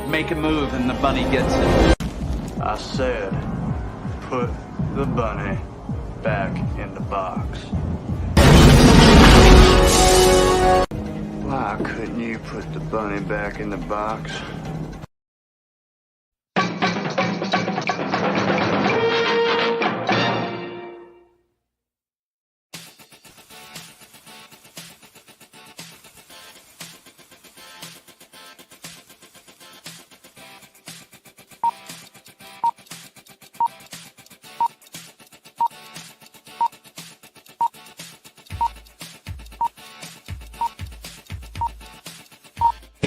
make a move and the bunny gets it. I said, put the bunny back in the box. Why couldn't you put the bunny back in the box?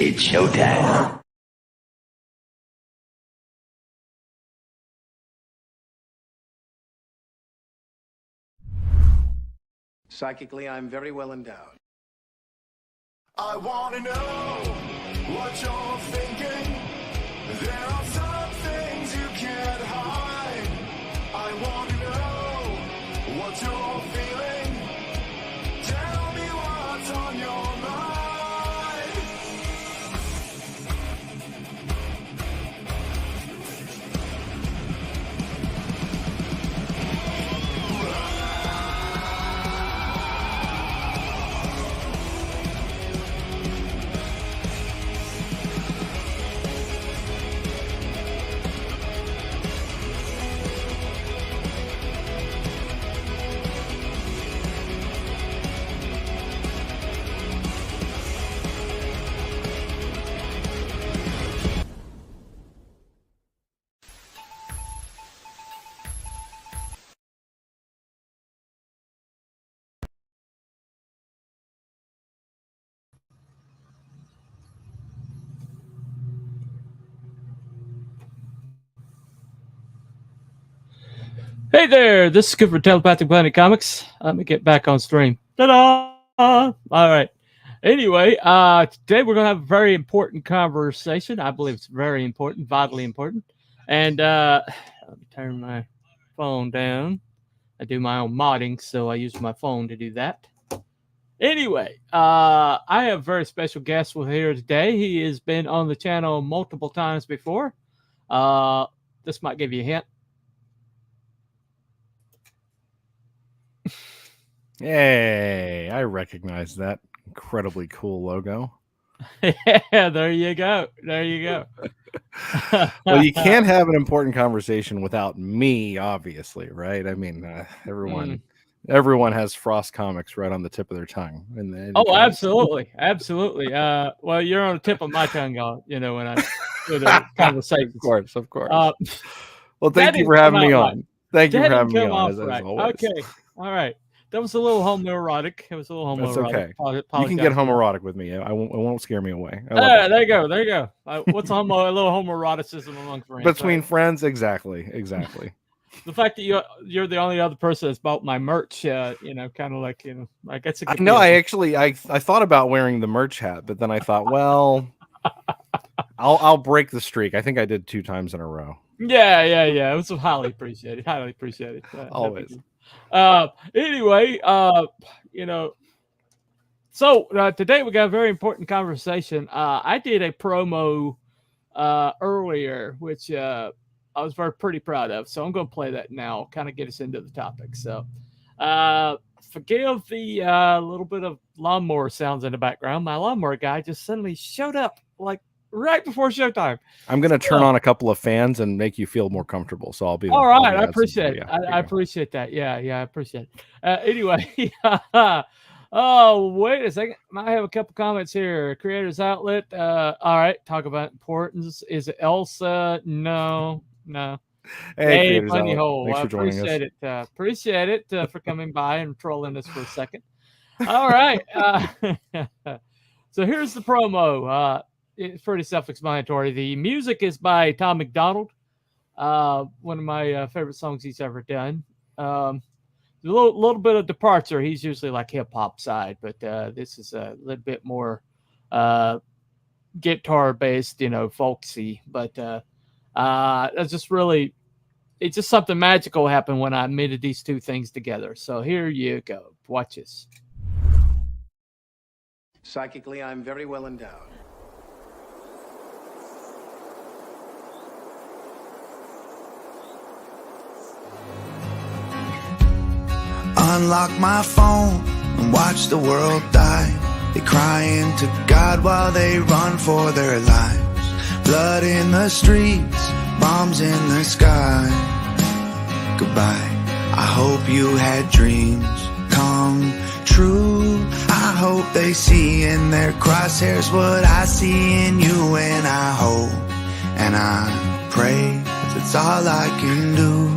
It's showtime. Psychically, I'm very well endowed. I want to know what you're thinking. There are some things you can't hide. I want to know what you're feeling. Tell me what's on your mind. Hey there, this is Good for Telepathic Bunny Comics. Let me get back on stream. Ta-da! All right. Anyway, today we're going to have a very important conversation. I believe it's very important, vitally important. And let me turn my phone down. I do my own modding, so I use my phone to do that. Anyway, I have a very special guest with here today. He has been on the channel multiple times before. This might give you a hint. Hey, I recognize that incredibly cool logo. Yeah, there you go. There you go. Well, you can't have an important conversation without me, obviously, right? I mean, everyone has Frost Comics right on the tip of their tongue. Oh, absolutely, absolutely. Well, you're on the tip of my tongue, you know, when I do the conversation. Of course. Well, thank you for having me on. Thank you for having me on, as always. Okay, all right. That was a little homoerotic. It was a little homoerotic. That's okay. You can get homoerotic with me. It won't scare me away. There you go. There you go. What's a little homoeroticism among friends? Between friends, exactly. The fact that you're the only other person that's bought my merch, you know, kind of like, you know, like that's a good deal. I thought about wearing the merch hat, but then I thought, well, I'll break the streak. I think I did 2 times in a row. Yeah. It was highly appreciated. Highly appreciated. Always. Anyway, you know, so today we got a very important conversation. I did a promo earlier, which I was pretty proud of. So I'm going to play that now, kind of get us into the topic. So forgive the little bit of lawnmower sounds in the background. My lawnmower guy just suddenly showed up like right before showtime. I'm going to turn on a couple of fans and make you feel more comfortable. So I'll be all right. I appreciate it. I appreciate that. Yeah, I appreciate it. Anyway, oh, wait a second. I have a couple comments here. Creators Outlet. All right. Talk about importance. Is it Elsa? No. Hey, Bunny Hole. Thanks for joining us. Appreciate it for coming by and trolling us for a second. All right. So here's the promo. It's pretty self-explanatory. The music is by Tom McDonald, one of my favorite songs he's ever done. A little bit of departure. He's usually like hip-hop side, but this is a little bit more guitar-based, you know, folksy. But it's just something magical happened when I knitted these two things together. So here you go. Watch this. Psychically, I'm very well endowed. unlock my phone and watch the world die. They crying to God while they run for their lives. Blood in the streets, bombs in the sky. Goodbye, I hope you had dreams come true. I hope they see in their crosshairs what I see in you. And I hope and I pray, 'cause it's all I can do.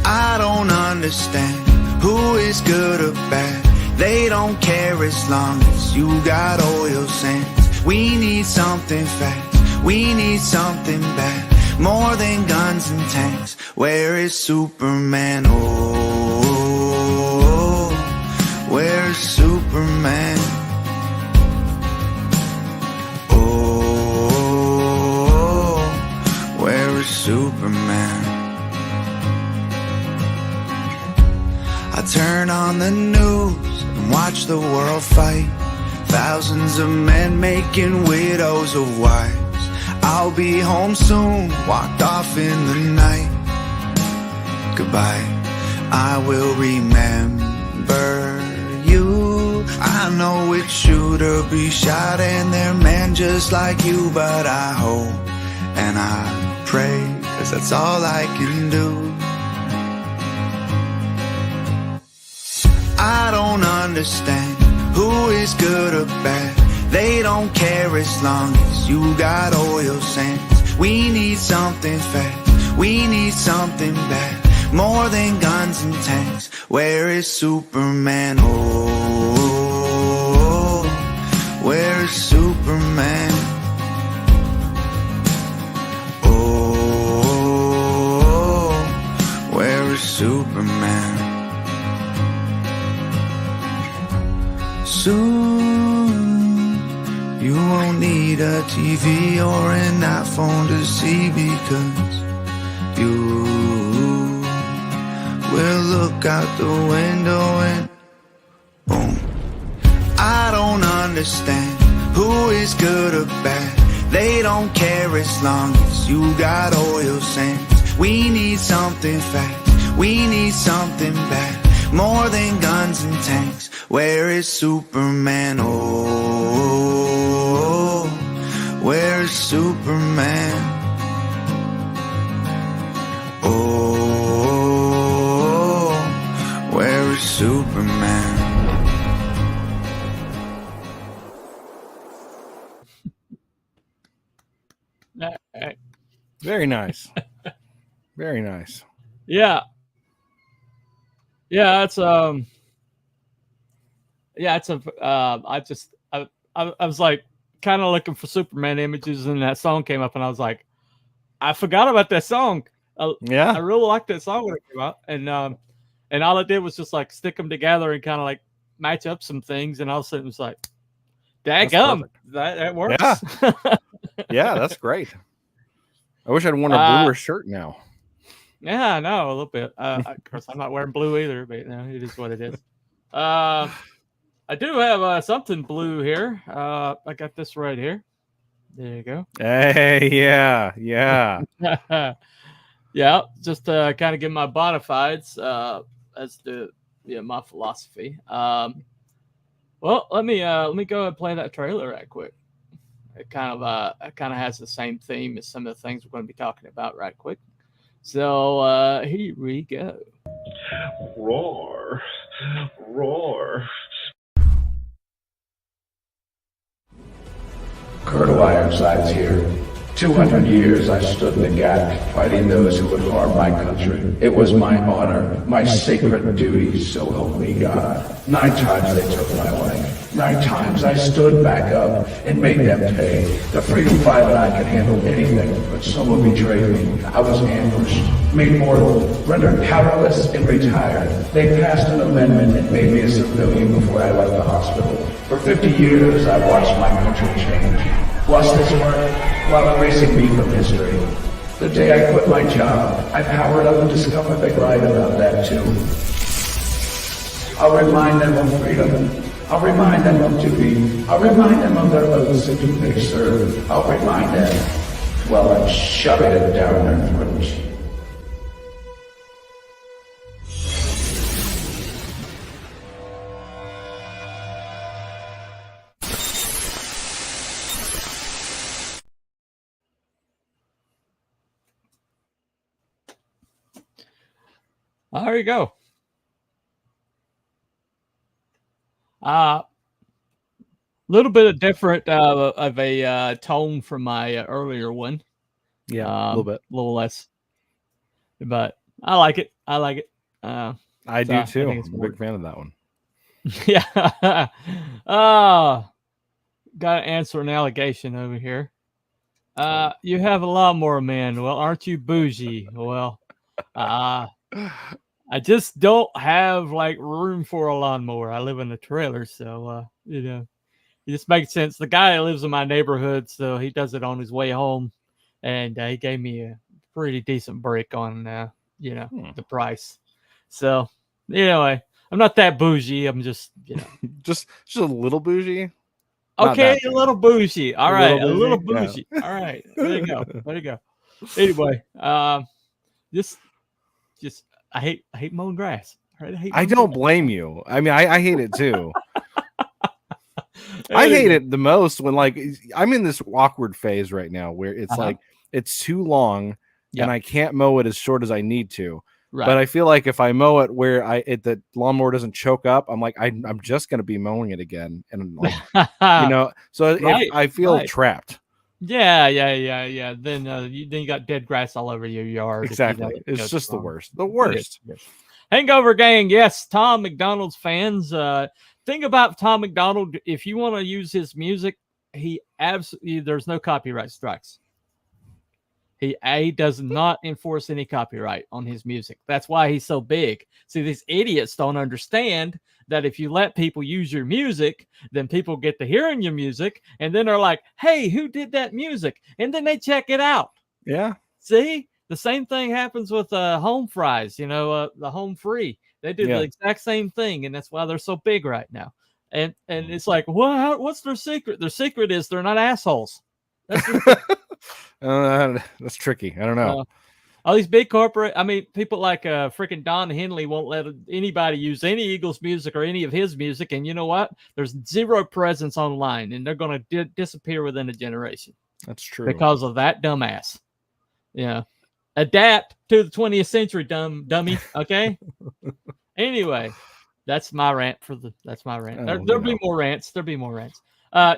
I don't understand who is good or bad. They don't care as long as you got oil sands. We need something fast, we need something bad, more than guns and tanks. Where is Superman? Oh, where is Superman? Oh, where is Superman? I turn on the news and watch the world fight. Thousands of men making widows of wives. I'll be home soon, walked off in the night. Goodbye, I will remember you. I know it's true to be shot and they're men just like you. But I hope and I pray, 'cause that's all I can do. I don't understand who is good or bad. They don't care as long as you got oil sands. We need something fast, we need something bad, more than guns and tanks. Where is Superman? Oh, where is Superman? Oh, where is Superman? Soon, you won't need a TV or an iPhone to see, because you will look out the window and boom. I don't understand who is good or bad. They don't care as long as you got oil sands. We need something fast, we need something bad, more than guns and tanks. Where is Superman? Oh, where is Superman? Oh, where is Superman? Very nice. Very nice. Yeah. Yeah, it's I was like kind of looking for Superman images, and that song came up, and I was like, I forgot about that song. I really liked that song when it came out, and all it did was just like stick them together and kind of like match up some things, and all of a sudden it was like, daggum, that works. Yeah. Yeah, that's great. I wish I'd worn a bluer shirt now. Yeah, I know, a little bit. Of course, I'm not wearing blue either, but it is what it is. I do have something blue here. I got this right here. There you go. Hey, yeah. Yeah, just to kind of give my bona fides as to my philosophy. Well, let me go and play that trailer right quick. It kind of has the same theme as some of the things we're going to be talking about right quick. So here we go. Roar. Roar. Colonel Ironsides here. 200 years I stood in the gap, fighting those who would harm my country. It was my honor, my sacred duty, so help me God. 9 times they took my life. 9 times I stood back up and made them pay. The freedom fighter and I could handle anything, but someone betrayed me. I was ambushed, made mortal, rendered powerless, and retired. They passed an amendment that made me a civilian before I left the hospital. For 50 years I watched my country change. Watch this work while erasing me from history. The day I quit my job, I powered up and discovered they lied about that too. I'll remind them of freedom. I'll remind them of duty. I'll remind them of their oaths and who they serve. I'll remind them while I'm shoving it down their throats. There you go. Little bit of different of a tone from my earlier one. Yeah, a little bit. A little less, but I like it. I like it. I do too. I think I'm a big fan of that one. Yeah. Got to answer an allegation over here. You have a lawnmower man. Well, aren't you bougie? Well, I just don't have like room for a lawnmower. I live in a trailer, so it just makes sense. The guy that lives in my neighborhood, so he does it on his way home, and he gave me a pretty decent break on the price. So anyway, I'm not that bougie. I'm just just a little bougie. Okay, a little bougie. All right, a little Yeah. bougie. All right, there you go. There you go. Anyway, just I hate mowing grass. All right, I don't blame you. I mean, I hate it too. I hate it the most when like I'm in this awkward phase right now where it's like it's too long and I can't mow it as short as I need to. Right. But I feel like if I mow it where the lawnmower doesn't choke up, I'm like I'm just gonna be mowing it again, and like so if I feel trapped. Yeah. Then you got dead grass all over your yard. Exactly. It's just the worst. The worst. Hangover gang. Yes, Tom McDonald's fans. Thing about Tom McDonald, if you want to use his music, there's no copyright strikes. He does not enforce any copyright on his music. That's why he's so big. See, these idiots don't understand that if you let people use your music, then people get to hearing your music, and then they're like, hey, who did that music? And then they check it out. Yeah. See? The same thing happens with home fries, the home free. They do the exact same thing, and that's why they're so big right now. And it's like, what's their secret? Their secret is they're not assholes. That's that's tricky. I don't know. All these big corporate, people like freaking Don Henley won't let anybody use any Eagles music or any of his music. And you know what? There's zero presence online, and they're going to disappear within a generation. That's true. Because of that dumbass. Yeah. Adapt to the 20th century, dummy. Okay. Anyway, that's my rant that's my rant. There'll be more rants. There'll be more rants.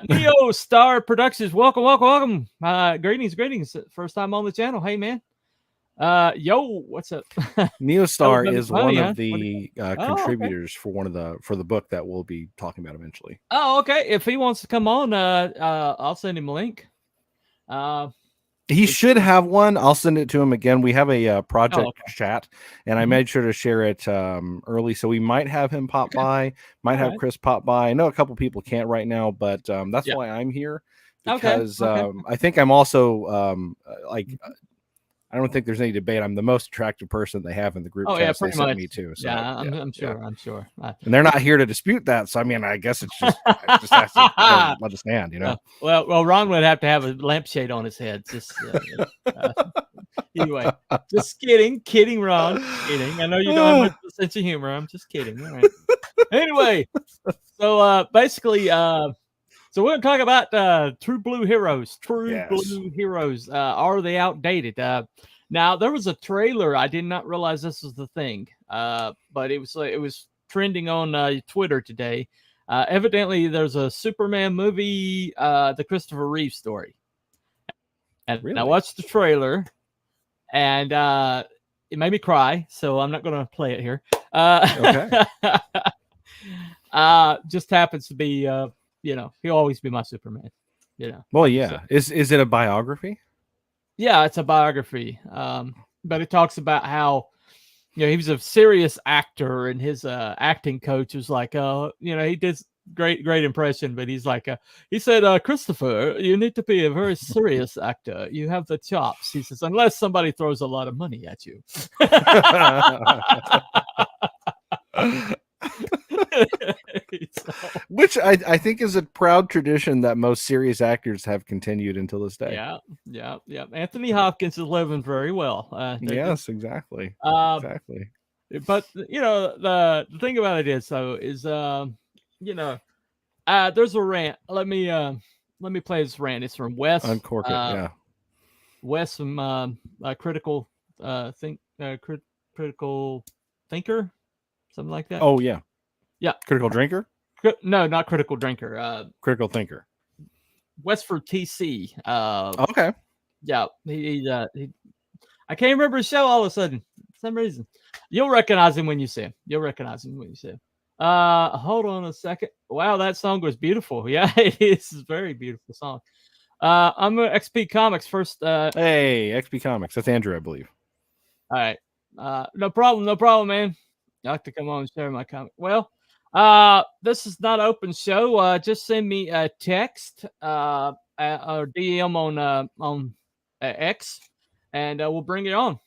Neo Star Productions, welcome. Greetings. First time on the channel. Hey man. Yo, what's up? Neo Star is one of the contributors for the book that we'll be talking about eventually. Oh, okay. If he wants to come on, I'll send him a link. He should have one. I'll send it to him again. We have a project chat, and I made sure to share it early, so we might have him pop by, might have Chris pop by. I know a couple people can't right now, but that's why I'm here, because I think I'm also I don't think there's any debate. I'm the most attractive person they have in the group chat. They sent me too. So, I'm sure. And they're not here to dispute that. So, I guess it just has to let it stand, Well, Ron would have to have a lampshade on his head. Just anyway, just kidding, Ron. Kidding. I know you don't have a sense of humor. I'm just kidding. All right. Anyway, so basically, so we're going to talk about True Blue Heroes. Blue Heroes. Are they outdated? Now, there was a trailer. I did not realize this was the thing, but it was trending on Twitter today. Evidently, there's a Superman movie, the Christopher Reeve story. And I watched the trailer, and it made me cry, so I'm not going to play it here. Okay. Just happens to be... he'll always be my Superman. Well, yeah. So, is it a biography? Yeah, it's a biography. But it talks about how he was a serious actor, and his acting coach was like, he did great impression, but he's like, he said, Christopher, you need to be a very serious actor. You have the chops. He says, unless somebody throws a lot of money at you. Which I think is a proud tradition that most serious actors have continued until this day. Yeah. Anthony Hopkins is living very well. Yes, exactly. Exactly. But the thing about it is, there's a rant. Let me play this rant. It's from Wes. Uncork it. Yeah. Wes from critical critical thinker, something like that. Oh yeah, yeah. Critical Drinker. No, not critical drinker. Critical Thinker. Westford TC. Okay. Yeah, he I can't remember his show all of a sudden for some reason. You'll recognize him when you see him. Hold on a second. Wow, that song was beautiful. Yeah, it is a very beautiful song. I'm XP Comics first. Hey, XP Comics. That's Andrew, I believe. All right. No problem, man. I like to come on and share my comic. Well, this is not an open show. Just send me a text or DM on X, and we'll bring it on.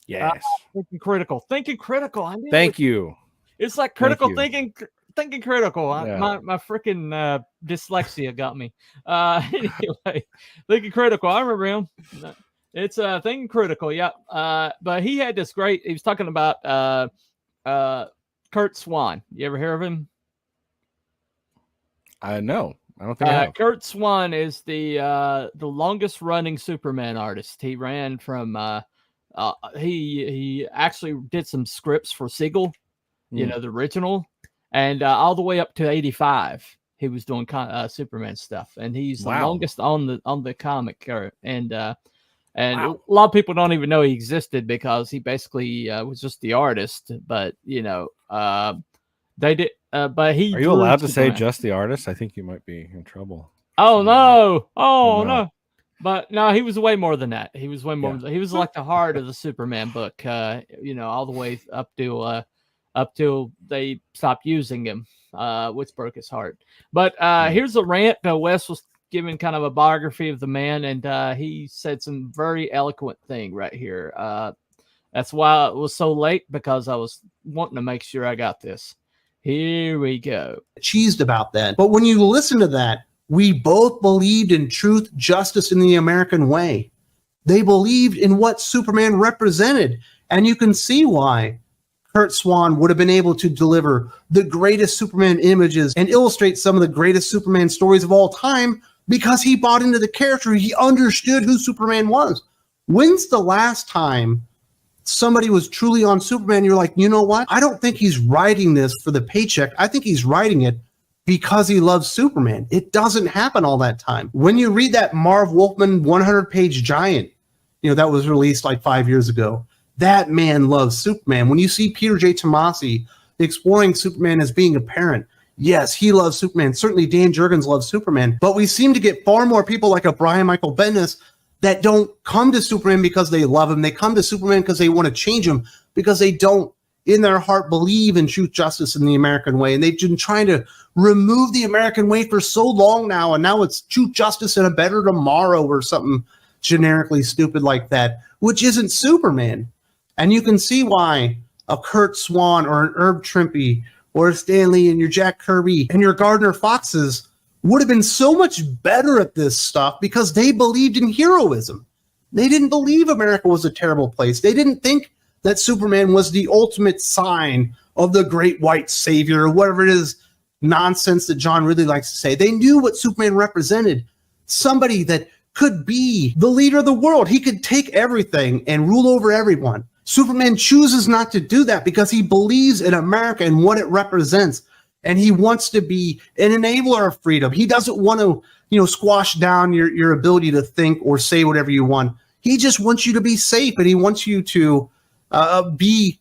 Yes. Thinking critical. I mean, Thank you. It's like critical Thank thinking critical. Yeah. My freaking dyslexia got me. Anyway, thinking critical. I remember him. It's thinking critical. Yeah. But he had this great. He was talking about Kurt Swan. You ever hear of him? No, I don't think I have. Kurt Swan is the longest running Superman artist. He ran from he actually did some scripts for Siegel, you know, the original, and all the way up to 85. He was doing Superman stuff, and he's the longest on the comic. And a lot of people don't even know he existed because he basically was just the artist. But you know, they did. But he. Are you allowed to say just the artist? I think you might be in trouble. Oh no! Oh no! But no, he was way more than that. He was way more. He was like the heart of the Superman book. You know, all the way up till they stopped using him, which broke his heart. But here's a rant. Wes was giving kind of a biography of the man, and he said some very eloquent thing right here. That's why it was so late, because I was wanting to make sure I got this. Here we go. Cheesed about that. But when you listen to that, we both believed in truth, justice, in the American way. They believed in what Superman represented. And you can see why Kurt Swan would have been able to deliver the greatest Superman images and illustrate some of the greatest Superman stories of all time, because he bought into the character. He understood who Superman was. When's the last time somebody was truly on Superman? You're like, you know what? I don't think he's writing this for the paycheck. I think he's writing it because he loves Superman. It doesn't happen all that time. When you read that Marv Wolfman 100-page giant, you know, that was released like 5 years ago, that man loves Superman. When you see Peter J. Tomasi exploring Superman as being a parent, yes, he loves Superman. Certainly Dan Jurgens loves Superman. But we seem to get far more people like a Brian Michael Bendis that don't come to Superman because they love him. They come to Superman because they want to change him, because they don't, in their heart, believe in truth, justice, in the American way. And they've been trying to remove the American way for so long now, and now it's truth, justice, and a better tomorrow, or something generically stupid like that, which isn't Superman. And you can see why a Kurt Swan or an Herb Trimpe or a Stan Lee and your Jack Kirby and your Gardner Foxes would have been so much better at this stuff, because they believed in heroism. They didn't believe America was a terrible place. They didn't think that Superman was the ultimate sign of the great white savior, or whatever it is nonsense that John really likes to say. They knew what Superman represented. Somebody that could be the leader of the world. He could take everything and rule over everyone. Superman chooses not to do that because he believes in America and what it represents. And he wants to be an enabler of freedom. He doesn't want to, you know, squash down your ability to think or say whatever you want. He just wants you to be safe, and he wants you to be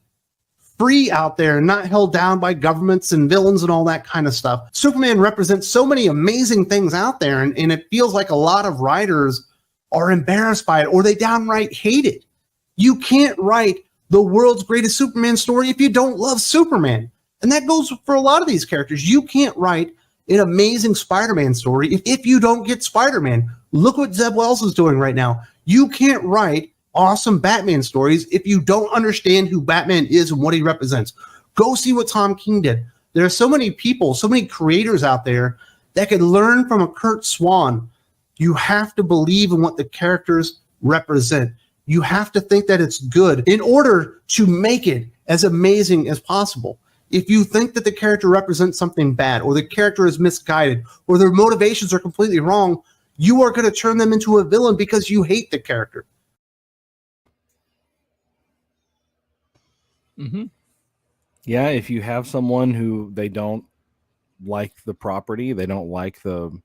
free out there and not held down by governments and villains and all that kind of stuff. Superman represents so many amazing things out there, and it feels like a lot of writers are embarrassed by it, or they downright hate it. You can't write the world's greatest Superman story if you don't love Superman. And that goes for a lot of these characters. You can't write an amazing Spider-Man story if you don't get Spider-Man. Look what Zeb Wells is doing right now. You can't write awesome Batman stories if you don't understand who Batman is and what he represents. Go see what Tom King did. There are so many people, so many creators out there that can learn from a Kurt Swan. You have to believe in what the characters represent. You have to think that it's good in order to make it as amazing as possible. If you think that the character represents something bad, or the character is misguided, or their motivations are completely wrong, you are going to turn them into a villain because you hate the character. Mm-hmm. Yeah, if you have someone who they don't like the property, they don't like the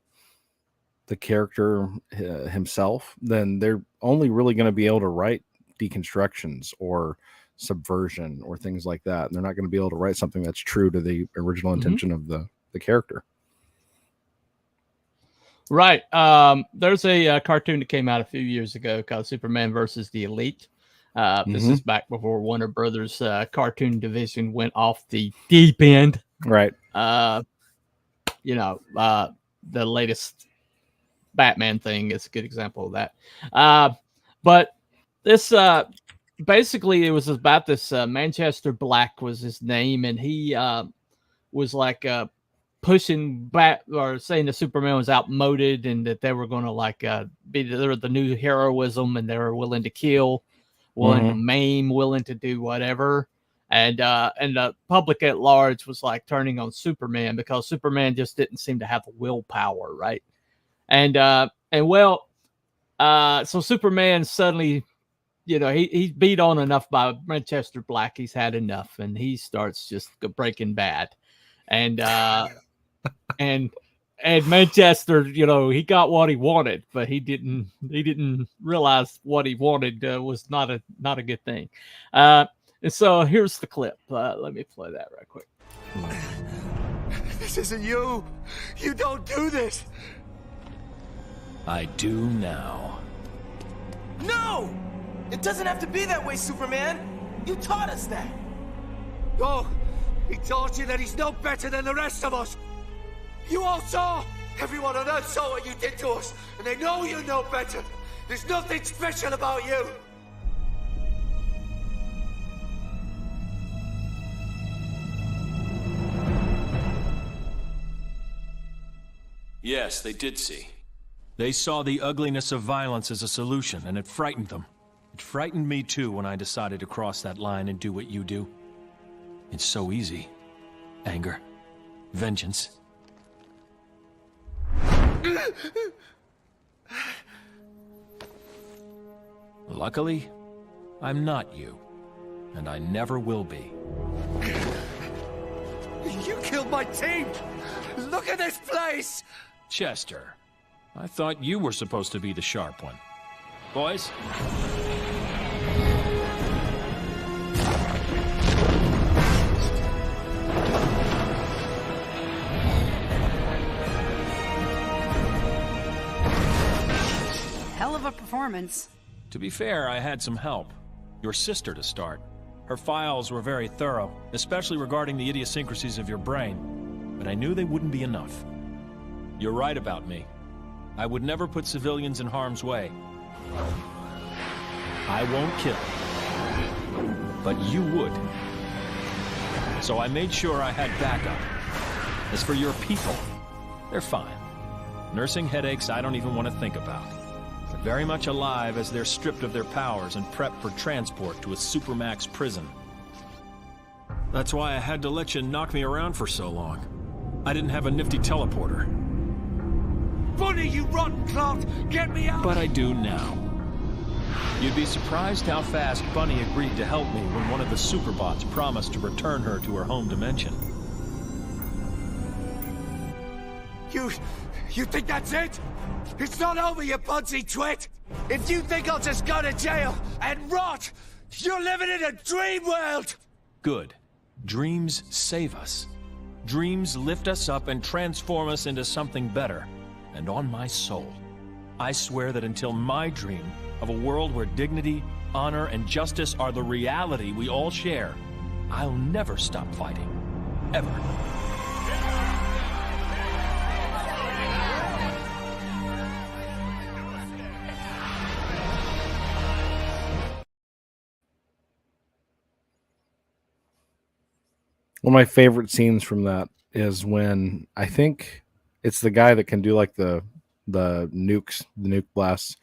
character himself, then they're only really going to be able to write deconstructions or subversion or things like that. And they're not going to be able to write something that's true to the original intention of the character. Right. There's a cartoon that came out a few years ago called Superman versus the Elite. This is back before Warner Brothers cartoon division went off the deep end. Right. The latest Batman thing is a good example of that. But this basically it was about this Manchester Black was his name, and he was like pushing back or saying that Superman was outmoded and that they were going to be the new heroism, and they were willing to kill, willing to maim, willing to do whatever. And the public at large was like turning on Superman because Superman just didn't seem to have the willpower, right? So Superman suddenly, he's beat on enough by Manchester Black. He's had enough, and he starts just breaking bad. And and Manchester, he got what he wanted, but he didn't realize what he wanted was not a good thing. And so here's the clip. Let me play that right quick. This isn't you. You don't do this. I do now. No! It doesn't have to be that way, Superman. You taught us that. Oh, he taught you that he's no better than the rest of us. You all saw. Everyone on Earth saw what you did to us, and they know you know better. There's nothing special about you. Yes, they did see. They saw the ugliness of violence as a solution, and it frightened them. It frightened me too when I decided to cross that line and do what you do. It's so easy. Anger. Vengeance. Luckily, I'm not you. And I never will be. You killed my team! Look at this place! Chester, I thought you were supposed to be the sharp one. Boys? Hell of a performance. To be fair, I had some help. Your sister to start. Her files were very thorough, especially regarding the idiosyncrasies of your brain. But I knew they wouldn't be enough. You're right about me. I would never put civilians in harm's way. I won't kill. But you would. So I made sure I had backup. As for your people, they're fine. Nursing headaches I don't even want to think about. They're very much alive as they're stripped of their powers and prepped for transport to a supermax prison. That's why I had to let you knock me around for so long. I didn't have a nifty teleporter. Bunny, you rotten clout! Get me out! But I do now. You'd be surprised how fast Bunny agreed to help me when one of the superbots promised to return her to her home dimension. You think that's it? It's not over, you bunsy twit! If you think I'll just go to jail and rot, you're living in a dream world! Good. Dreams save us. Dreams lift us up and transform us into something better. And on my soul, I swear that until my dream of a world where dignity, honor, and justice are the reality we all share, I'll never stop fighting. Ever. One of my favorite scenes from that is when I think it's the guy that can do like the nukes, the nuke blasts,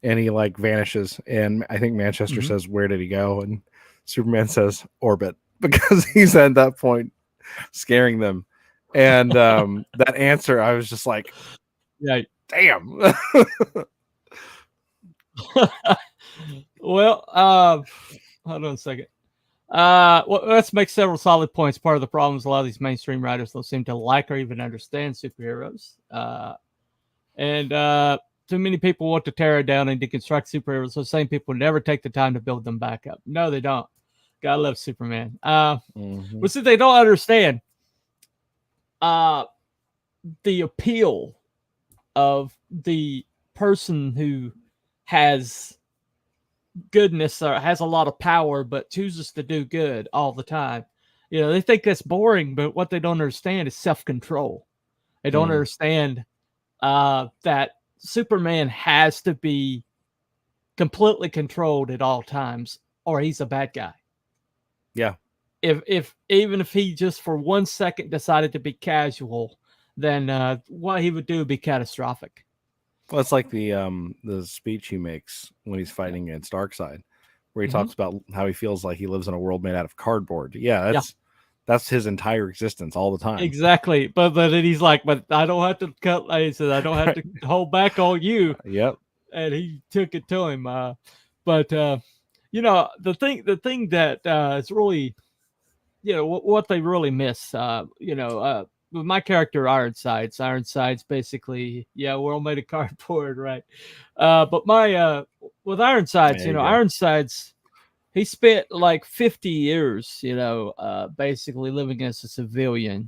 and he like vanishes. And I think Manchester says, "Where did he go?" And Superman says, "Orbit," because he's at that point scaring them. And that answer, I was just like, "Yeah, damn." Well, hold on a second. Well, let's make several solid points. Part of the problem is a lot of these mainstream writers don't seem to like or even understand superheroes. And too many people want to tear it down and deconstruct superheroes. So same people never take the time to build them back up. No, they don't. God loves Superman. But since they don't understand the appeal of the person who has goodness or has a lot of power but chooses to do good all the time, they think that's boring, but what they don't understand is self-control. They don't understand that Superman has to be completely controlled at all times or he's a bad guy. Yeah. If even if he just for 1 second decided to be casual, then what he would do would be catastrophic. Well, it's like the speech he makes when he's fighting against Darkseid, where he talks about how he feels like he lives in a world made out of cardboard. Yeah, that's his entire existence all the time. Exactly. But then he's like, but I don't have to cut. He said, I don't have to hold back on you. Yep. And he took it to him. But the thing that is really, what they really miss, with my character Ironside's basically, we're all made of cardboard, right? But with Ironside's, Ironside's, he spent like 50 years, basically living as a civilian,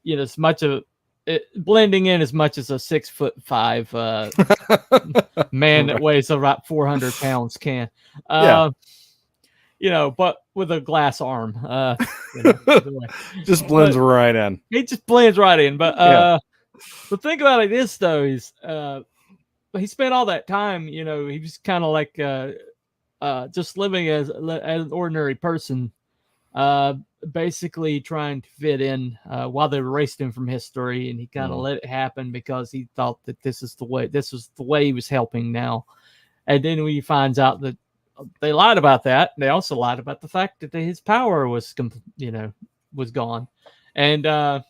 as much of it, blending in as much as a 6'5" man that weighs about 400 pounds can. But with a glass arm. Just blends right in. He just blends right in. But the thing about it is, though, is he spent all that time, he was kind of like just living as an ordinary person, basically trying to fit in while they erased him from history, and he kind of let it happen because he thought that this was the way he was helping now. And then when he finds out that they lied about that, they also lied about the fact that his power was gone. And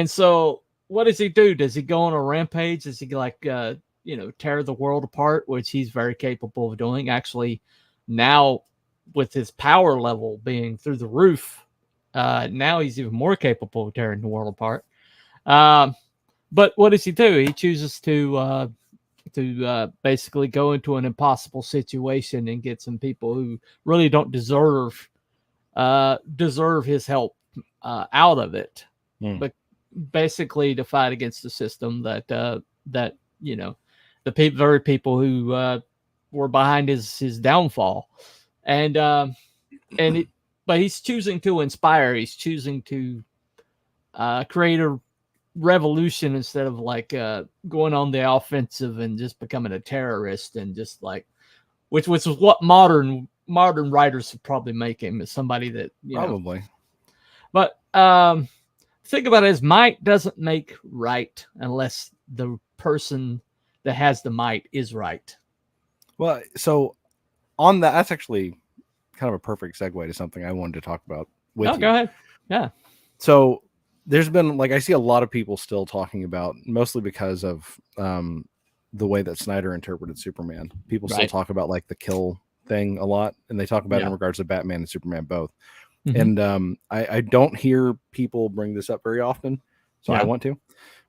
so what does he do? Does he go on a rampage? Does he tear the world apart, which he's very capable of doing? Actually, now with his power level being through the roof, now he's even more capable of tearing the world apart. But what does he do? He chooses to basically go into an impossible situation and get some people who really don't deserve his help out of it, but basically to fight against the system that the very people who were behind his downfall, but he's choosing to inspire. He's choosing to create a revolution instead of going on the offensive and just becoming a terrorist, and just which is what modern writers would probably make him, as somebody that probably. But think about it, as might doesn't make right unless the person that has the might is right. Well, so on that's actually kind of a perfect segue to something I wanted to talk about with you. Go ahead. Yeah. So there's been I see a lot of people still talking about, mostly because of the way that Snyder interpreted Superman. People still talk about the kill thing a lot, and they talk about it in regards to Batman and Superman both. And I don't hear people bring this up very often, so I want to.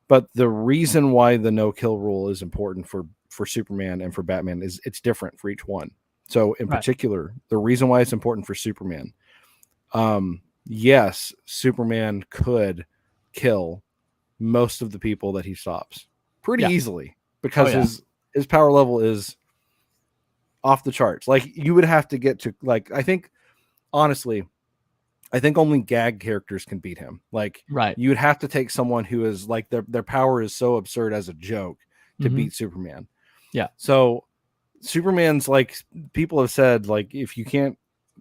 But the reason why the no kill rule is important for Superman and for Batman is it's different for each one. So in particular, the reason why it's important for Superman, yes, Superman could kill most of the people that he stops pretty easily, because his power level is off the charts. You would have to get to I think only gag characters can beat him. You would have to take someone who is their power is so absurd as a joke to beat Superman. Yeah. So Superman's people have said if you can't,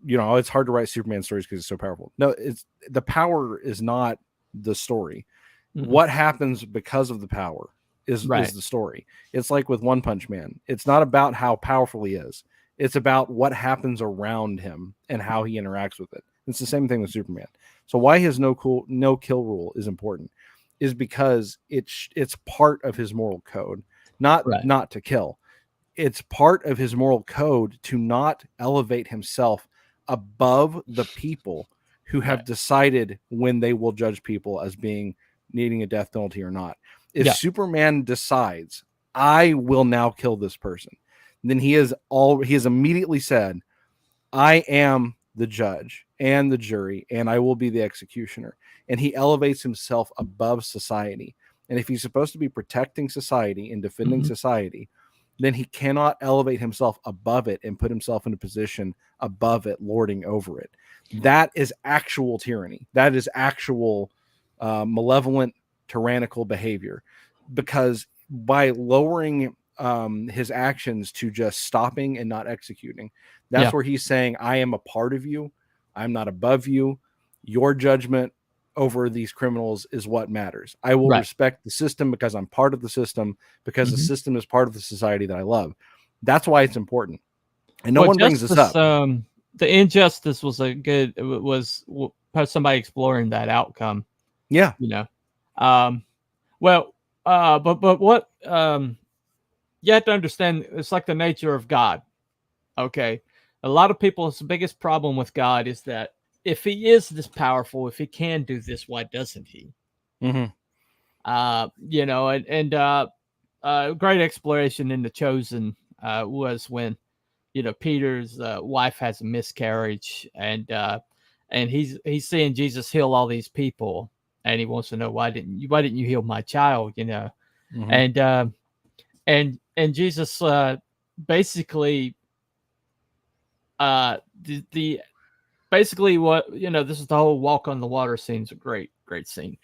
it's hard to write Superman stories because it's so powerful. No, it's the power is not the story. What happens because of the power is the story. It's like with One Punch Man. It's not about how powerful he is. It's about what happens around him and how he interacts with it. It's the same thing with Superman. So why his no kill rule is important is because it's part of his moral code, not to kill. It's part of his moral code to not elevate himself above the people who have decided when they will judge people as being needing a death penalty or not. If Superman decides, I will now kill this person, then he has immediately said, I am the judge and the jury, and I will be the executioner. And he elevates himself above society. And if he's supposed to be protecting society and defending society, then he cannot elevate himself above it and put himself in a position above it, lording over it. That is actual tyranny. That is actual malevolent, tyrannical behavior. Because by lowering his actions to just stopping and not executing, that's where he's saying, I am a part of you. I'm not above you. Your judgment over these criminals is what matters. I will respect the system because I'm part of the system, because the system is part of the society that I love. That's why it's important. And no one brings this up. The injustice was somebody exploring that outcome. Yeah. You know, but what, you have to understand, it's like the nature of God. Okay. A lot of people's biggest problem with God is that if he is this powerful, if he can do this, why doesn't he? Mm-hmm. You know, and great exploration in The Chosen was when, you know, Peter's wife has a miscarriage, and he's seeing Jesus heal all these people, and he wants to know, why didn't you heal my child? You know, and Jesus basically basically what, you know, this is the whole walk on the water scene. Is a great scene.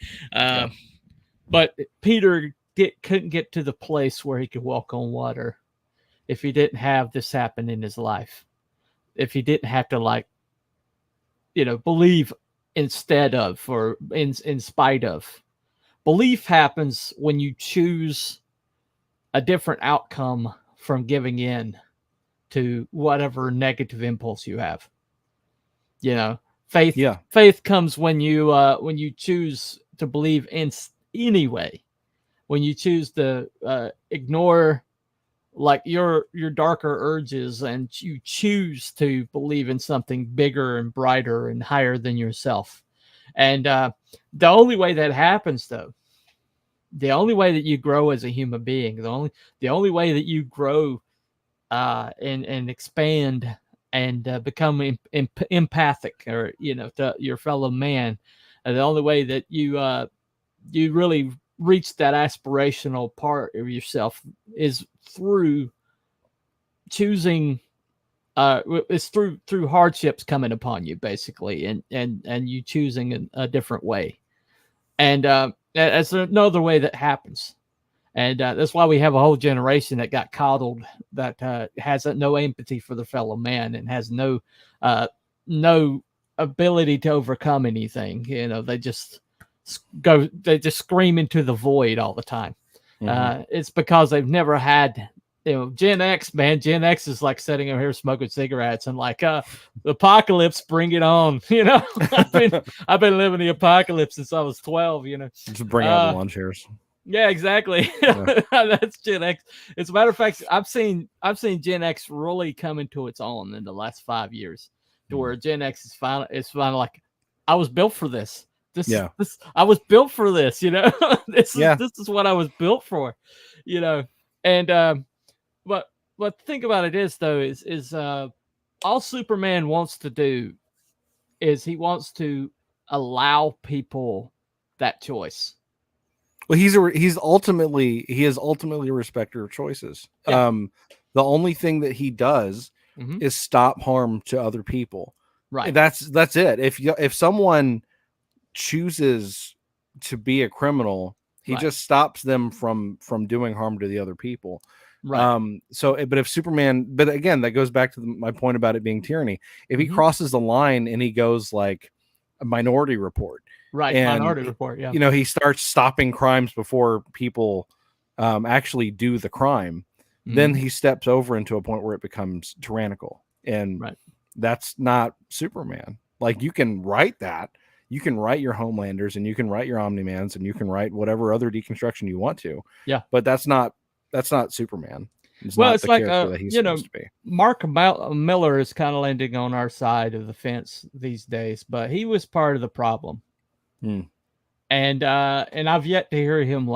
But Peter couldn't get to the place where he could walk on water if he didn't have this happen in his life. If he didn't have to, like, you know, believe instead of, or in spite of. Belief happens when you choose a different outcome from giving in to whatever negative impulse you have. You know, faith comes when you choose to believe in anyway. When you choose to ignore, like, your darker urges, and you choose to believe in something bigger and brighter and higher than yourself. And the only way that happens, though, the only way that you grow as a human being, the only way that you grow and expand and become empathic, or, you know, to your fellow man, and the only way that you really reach that aspirational part of yourself is through choosing. It's through hardships coming upon you, basically, and you choosing a different way. And that's another way that happens. And that's why we have a whole generation that got coddled, that has no empathy for the fellow man, and has no ability to overcome anything. You know, they just scream into the void all the time. It's because they've never had, you know, Gen X, man. Gen X is like sitting over here smoking cigarettes and like, the apocalypse, bring it on. You know, I've been living the apocalypse since I was 12. You know, just bring out the lawn chairs. Yeah, exactly. Yeah. That's Gen X. As a matter of fact, I've seen Gen X really come into its own in the last 5 years, to where Gen X is finally like, I was built for this. I was built for this. You know, this is what I was built for. You know, and but the thing about it is, though, is all Superman wants to do is he wants to allow people that choice. Well, he is ultimately a respecter of choices. Yeah. The only thing that he does is stop harm to other people. Right. That's it. If someone chooses to be a criminal, he just stops them from doing harm to the other people. Right. But if Superman, but again, that goes back to my point about it being tyranny. If he crosses the line and he goes like a Minority Report. Right, and, Minority Report, yeah. You know, he starts stopping crimes before people actually do the crime. Then he steps over into a point where it becomes tyrannical. And that's not Superman. Like, you can write that. You can write your Homelanders, and you can write your Omni-Mans, and you can write whatever other deconstruction you want to. Yeah. But that's not Superman. He's Well, not it's the like character that he's supposed to be. Mark Miller is kind of landing on our side of the fence these days, but he was part of the problem. And I've yet to hear him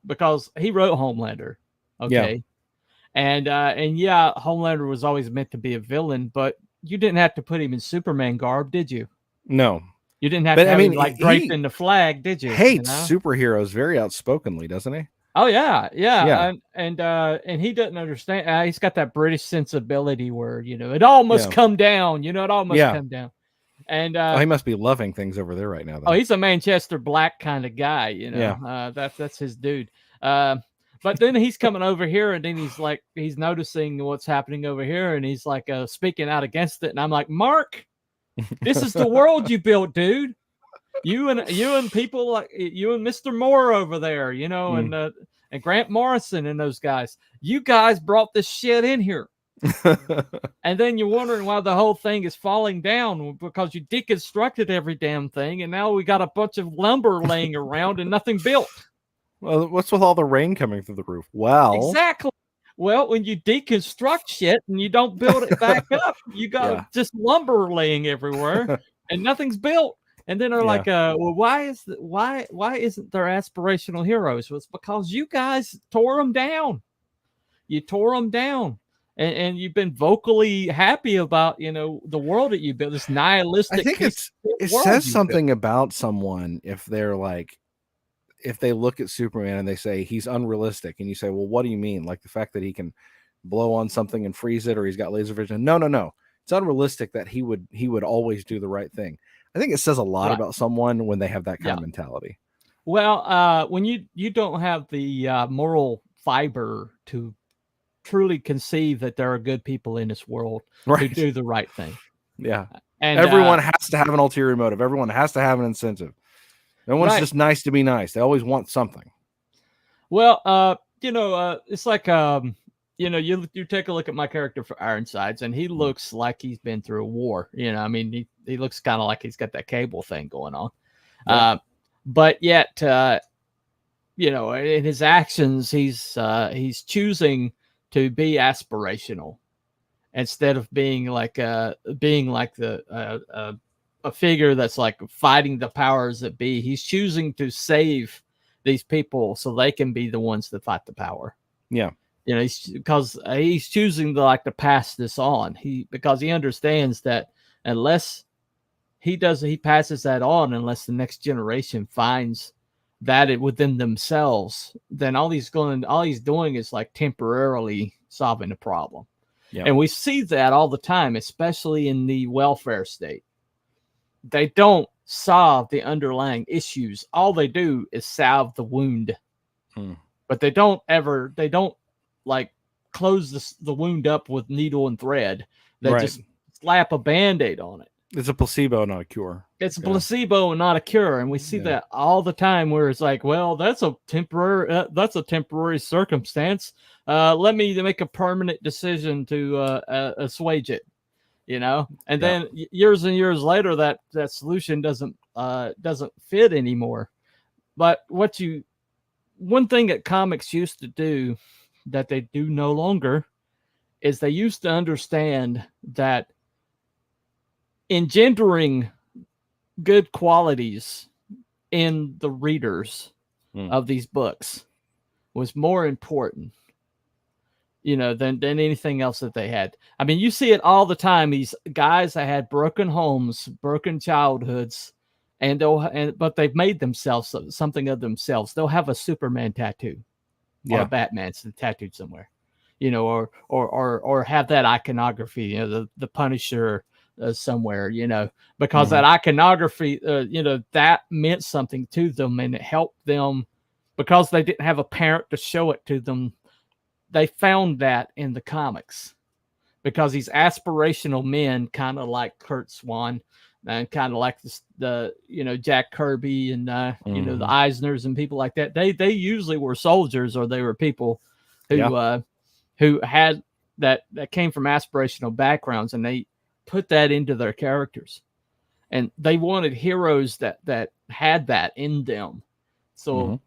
because he wrote Homelander, okay, and yeah, Homelander was always meant to be a villain, but you didn't have to put him in Superman garb, did you? No, you didn't have to have him draped in the flag, did you? Hates superheroes very outspokenly, doesn't he? Oh yeah. And he doesn't understand. He's got that British sensibility where it all must come down. It all must come down. And he must be loving things over there right now. Oh, he's a Manchester Black kind of guy. That's his dude. But then he's coming over here, and then he's noticing what's happening over here, and he's speaking out against it. And I'm like, Mark, this is the world you built, dude. You and people like you and Mr. Moore over there, and Grant Morrison and those guys. You guys brought this shit in here. And then you're wondering why the whole thing is falling down because you deconstructed every damn thing, and now we got a bunch of lumber laying around and nothing built. Well, what's with all the rain coming through the roof? Well, exactly. Well, when you deconstruct shit and you don't build it back up, you got just lumber laying everywhere and nothing's built. And then they're like, well, why isn't there aspirational heroes? Well, it's because you guys tore them down. You tore them down. And you've been vocally happy about, the world that you built, this nihilistic. I think it says something about someone if they look at Superman and they say he's unrealistic, and you say, well, what do you mean? Like the fact that he can blow on something and freeze it, or he's got laser vision. No. It's unrealistic that he would always do the right thing. I think it says a lot about someone when they have that kind of mentality. Well, when you don't have the moral fiber to truly conceive that there are good people in this world who do the right thing. Yeah. And everyone has to have an ulterior motive. Everyone has to have an incentive. No one's just nice to be nice. They always want something. Well, it's like, you take a look at my character for Ironsides, and he looks like he's been through a war. I mean, he looks kind of like he's got that cable thing going on. Yeah. But yet, in his actions, he's choosing to be aspirational instead of being like a figure that's like fighting the powers that be. He's choosing to these people so they can be the ones that fight the power. Yeah. Because he's choosing to pass this on. Because he understands that unless he passes that on, unless the next generation finds that within themselves, then all he's doing is temporarily solving the problem. Yeah. And we see that all the time, especially in the welfare state. They don't solve the underlying issues. All they do is salve the wound. But they don't close the wound up with needle and thread. They just slap a Band-Aid on it. It's a placebo, not a cure. It's a placebo and not a cure. And we see that all the time where it's like, well, that's a temporary circumstance. Let me make a permanent decision to assuage it. And then years and years later, that solution doesn't fit anymore. But one thing that comics used to do that they do no longer is they used to understand that engendering good qualities in the readers of these books was more important, than anything else that they had. I mean, you see it all the time. These guys that had broken homes, broken childhoods, but they've made themselves something of themselves. They'll have a Superman tattoo, or a Batman tattooed somewhere, or have that iconography, the Punisher somewhere, because that iconography, that meant something to them, and it helped them because they didn't have a parent to show it to them. They found that in the comics because these aspirational men, kind of like Kurt Swan and kind of like the Jack Kirby and the Eisners and people like that. They usually were soldiers, or they were people who had that came from aspirational backgrounds, and they put that into their characters, and they wanted heroes that had that in them. So,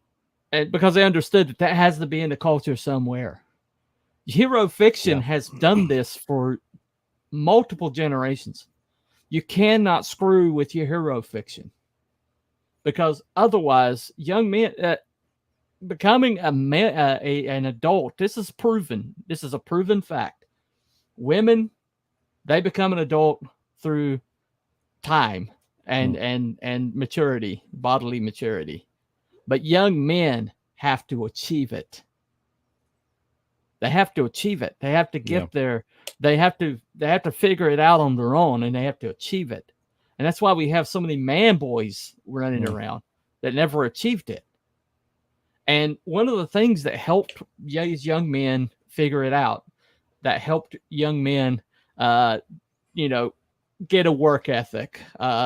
and because they understood that has to be in the culture somewhere. Hero fiction has done this for multiple generations. You cannot screw with your hero fiction, because otherwise, young men becoming an adult. This is proven. This is a proven fact. Women, they become an adult through time and maturity, bodily maturity. But young men have to achieve it. They have to achieve it. They have to get there. They have to figure it out on their own, and they have to achieve it. And that's why we have so many man boys running around that never achieved it. And one of the things that helped these young men figure it out, that helped young men, get a work ethic,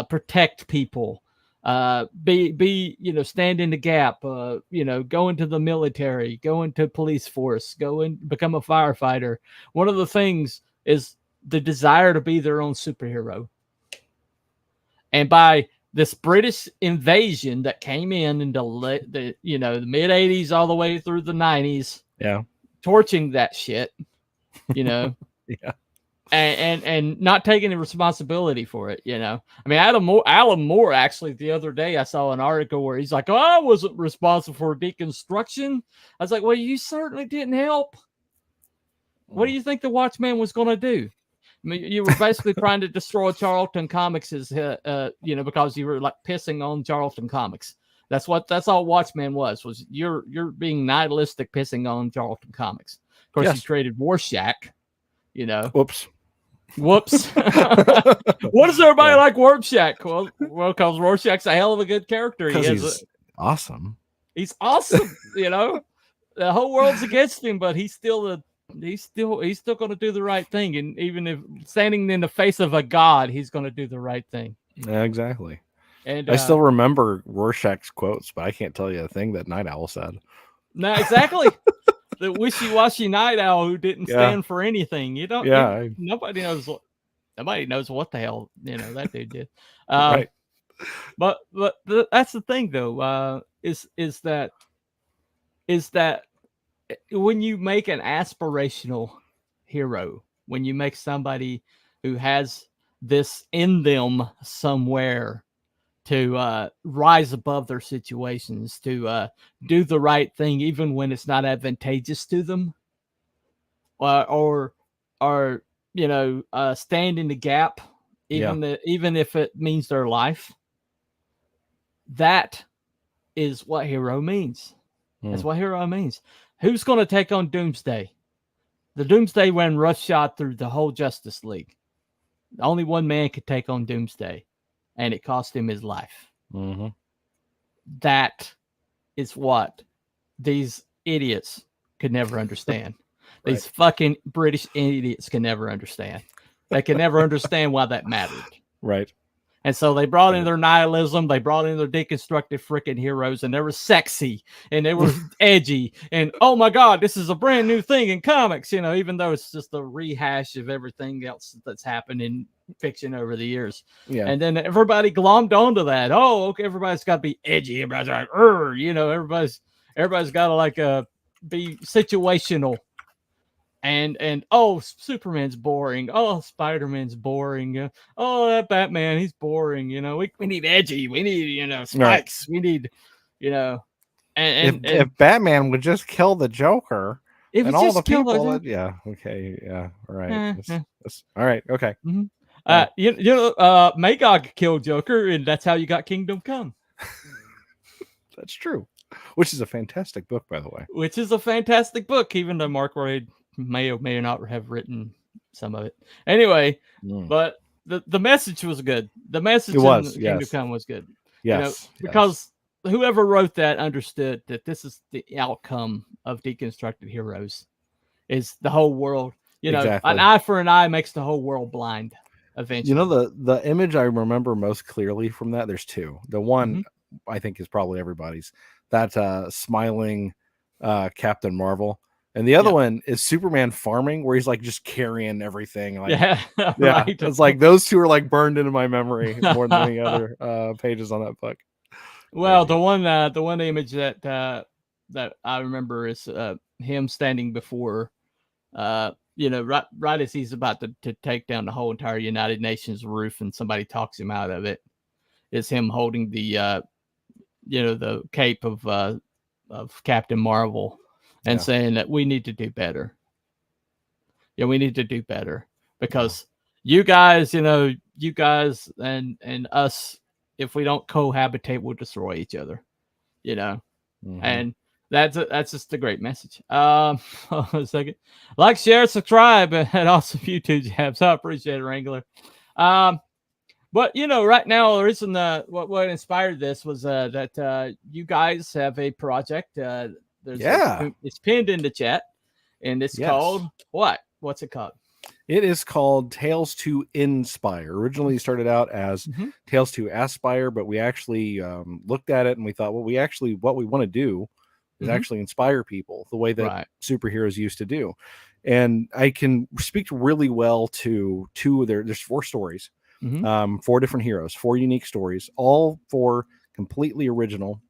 protect people, stand in the gap, go into the military, go into police force, become a firefighter. One of the things is the desire to be their own superhero. And by this British invasion that came in the mid 80s all the way through the 90s, torching that shit, and not taking the responsibility for it, I mean, Alan Moore, actually, the other day I saw an article where he's like, "Oh, I wasn't responsible for deconstruction." I was like, "Well, you certainly didn't help. What do you think the Watchman was going to do? I mean, you were basically trying to destroy Charlton Comics, because you were like pissing on Charlton Comics. That's all Watchman was you're being nihilistic, pissing on Charlton Comics. Of course, you created Rorschach, Whoops. What does everybody like Rorschach? Well, because Rorschach's a hell of a good character. He's awesome. He's awesome. The whole world's against him, but he's still going to do the right thing. And even if standing in the face of a god, he's going to do the right thing. Yeah, exactly. And I still remember Rorschach's quotes, but I can't tell you a thing that Night Owl said. No, exactly. The wishy-washy Night Owl who didn't stand for anything. Nobody knows what the hell that dude did. Right. But that's the thing, though. Is that when you make an aspirational hero, when you make somebody who has this in them somewhere to rise above their situations, to do the right thing, even when it's not advantageous to them, or stand in the gap, even if it means their life. That is what hero means. That's what hero means. Who's going to take on Doomsday? The Doomsday ran roughshod through the whole Justice League. Only one man could take on Doomsday, and it cost him his life. Mm-hmm. That is what these idiots could never understand. These fucking British idiots can never understand. They can never understand why that mattered. Right. And so they brought in their nihilism. They brought in their deconstructive freaking heroes, and they were sexy and they were edgy. And oh my God, this is a brand new thing in comics, even though it's just a rehash of everything else that's happened in fiction over the years. Yeah. And then everybody glommed onto that. Oh, okay, everybody's got to be edgy. Everybody's like, everybody's got to be situational. And oh, Superman's boring. Oh, Spider-Man's boring. Oh, that Batman, he's boring. We need edgy. We need, spikes. Right. We need, if Batman would just kill the Joker and all the people, all right. All right. Okay. Mm-hmm. Magog killed Joker, and that's how you got Kingdom Come. That's true. Which is a fantastic book, by the way. Which is a fantastic book, even though Mark Waid may or may not have written some of it. Anyway, but the message was good. The message in Kingdom Come was good. Yes. Because whoever wrote that understood that this is the outcome of deconstructed heroes. Is the whole world, exactly. An eye for an eye makes the whole world blind eventually. The image I remember most clearly from that, there's two. The one I think is probably everybody's. That smiling Captain Marvel. And the other one is Superman farming, where he's like just carrying everything. Like, right. It's like those two are like burned into my memory more than any other pages on that book. Well, the one image that I remember is him standing before Right as he's about to take down the whole entire United Nations roof, and somebody talks him out of it, is him holding the the cape of Captain Marvel and saying that we need to do better. Yeah, we need to do better because you guys and us, if we don't cohabitate, we'll destroy each other. And that's just a great message. Hold on a second. Like, share, subscribe, and also YouTube tabs. I appreciate it, Wrangler. But right now, the reason what inspired this was that you guys have a project. It's pinned in the chat, and it's called what? What's it called? It is called Tales to Inspire. Originally started out as Tales to Aspire, but we actually looked at it and we thought, well, what we want to do is actually inspire people the way that superheroes used to do. And I can speak really well to there's 4 stories, 4 different heroes, 4 unique stories, all 4 completely original,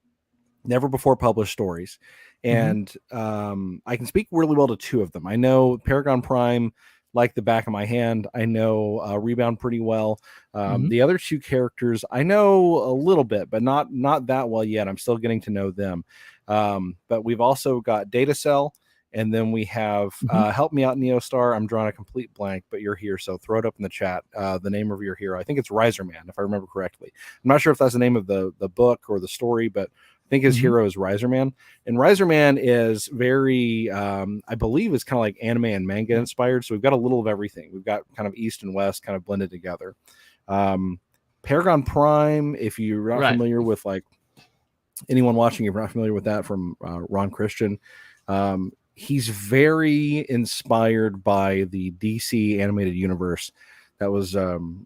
never before published stories. And I can speak really well to 2 of them. I know Paragon Prime like the back of my hand. I know Rebound pretty well. The other 2 characters I know a little bit, but not that well yet. I'm still getting to know them. But we've also got Data Cell, and then we have help me out, Neostar. I'm drawing a complete blank, but you're here, so throw it up in the chat. The name of your hero, I think it's Riser Man, if I remember correctly. I'm not sure if that's the name of the book or the story, but I think his hero is Riser Man. And Riser Man is very, I believe it's kind of like anime and manga inspired. So we've got a little of everything. We've got kind of East and West kind of blended together. Paragon Prime, if you're not familiar with, like, anyone watching, if you're not familiar with that from Ron Christian, he's very inspired by the DC animated universe that was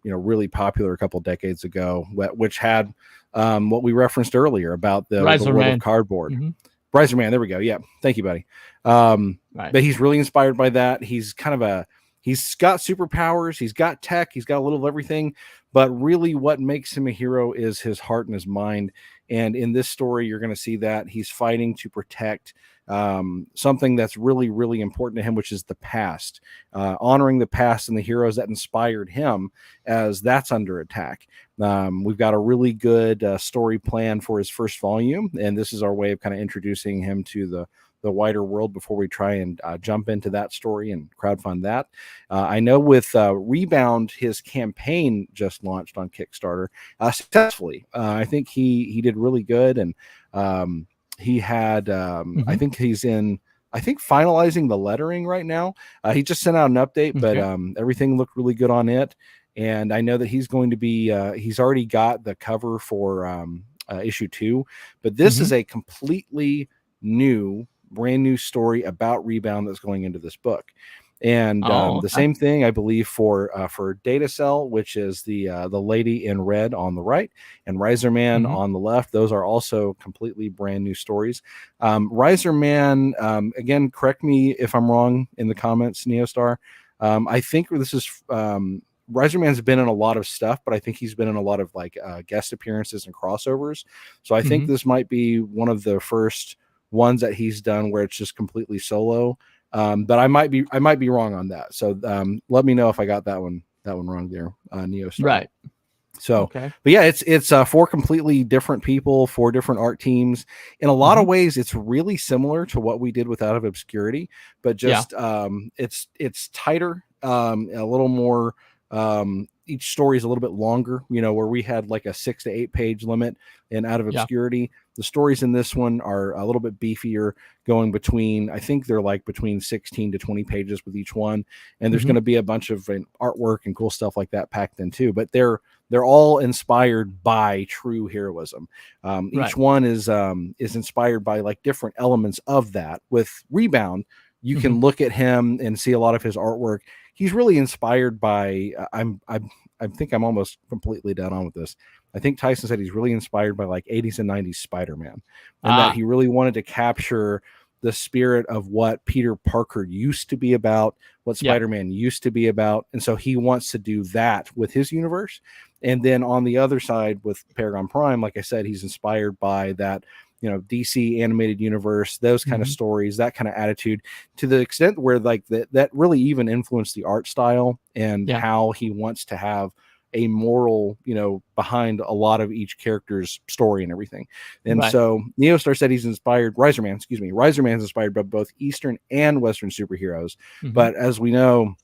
really popular a couple decades ago, which had what we referenced earlier about the world of cardboard. Riser Man, there we go. Yeah, thank you, buddy. But he's really inspired by that. He's kind of he's got superpowers, he's got tech, he's got a little of everything, but really what makes him a hero is his heart and his mind. And in this story, you're going to see that he's fighting to protect something that's really, really important to him, which is the past, honoring the past and the heroes that inspired him, as that's under attack. We've got a really good story plan for his first volume, and this is our way of kind of introducing him to the wider world before we try and jump into that story and crowdfund that. I know with Rebound, his campaign just launched on Kickstarter successfully. I think he did really good, and he had I think he's finalizing the lettering right now. He just sent out an update, but everything looked really good on it. And I know that he's going to be he's already got the cover for issue 2, but this is a completely brand new story about Rebound that's going into this book. And the same thing, I believe, for Data Cell, which is the lady in red on the right, and Riser Man on the left. Those are also completely brand new stories. Riser Man, again, correct me if I'm wrong in the comments, Neostar. I think this is Riser Man's been in a lot of stuff, but I think he's been in a lot of guest appearances and crossovers. So I think this might be one of the first ones that he's done where it's just completely solo. But I might be wrong on that. So let me know if I got that one wrong there, Neostar. Right. So, but yeah, it's 4 completely different people, 4 different art teams. In a lot of ways, it's really similar to what we did with Out of Obscurity, but just it's tighter, a little more. Each story is a little bit longer, where we had like a 6 to 8 page limit in Out of Obscurity. The stories in this one are a little bit beefier, going between, I think they're like between 16 to 20 pages with each one. And there's going to be a bunch of artwork and cool stuff like that packed in too, but they're all inspired by true heroism. Each one is inspired by like different elements of that. With Rebound, you can look at him and see a lot of his artwork. He's really inspired by, I think I'm almost completely dead on with this. I think Tyson said he's really inspired by like 80s and 90s Spider-Man, and that he really wanted to capture the spirit of what Peter Parker used to be about, what Spider-Man used to be about. And so he wants to do that with his universe. And then on the other side with Paragon Prime, like I said, he's inspired by that DC animated universe, those kind of stories, that kind of attitude, to the extent where like that really even influenced the art style and how he wants to have a moral, behind a lot of each character's story and everything. And so Neostar said he's inspired, Riserman's inspired by both Eastern and Western superheroes. But as we know,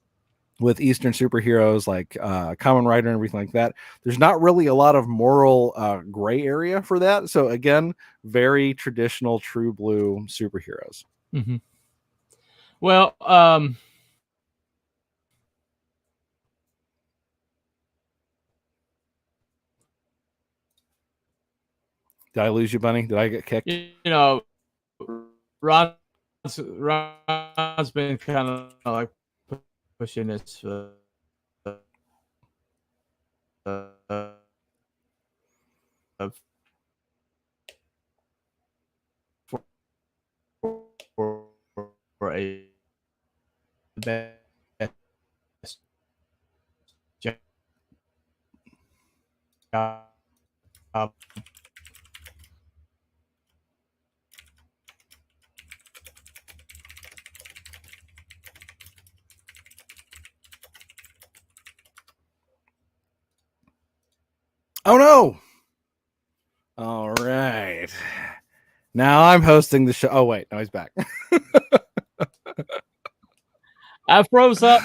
with Eastern superheroes like Kamen Rider and everything like that, there's not really a lot of moral gray area for that. So again, very traditional true blue superheroes. Well, did I lose you, Bunny? Did I get kicked? Ron's been kind of like pushing this for a best job. Oh no! All right. Now I'm hosting the show. Oh wait, no, he's back. I froze up.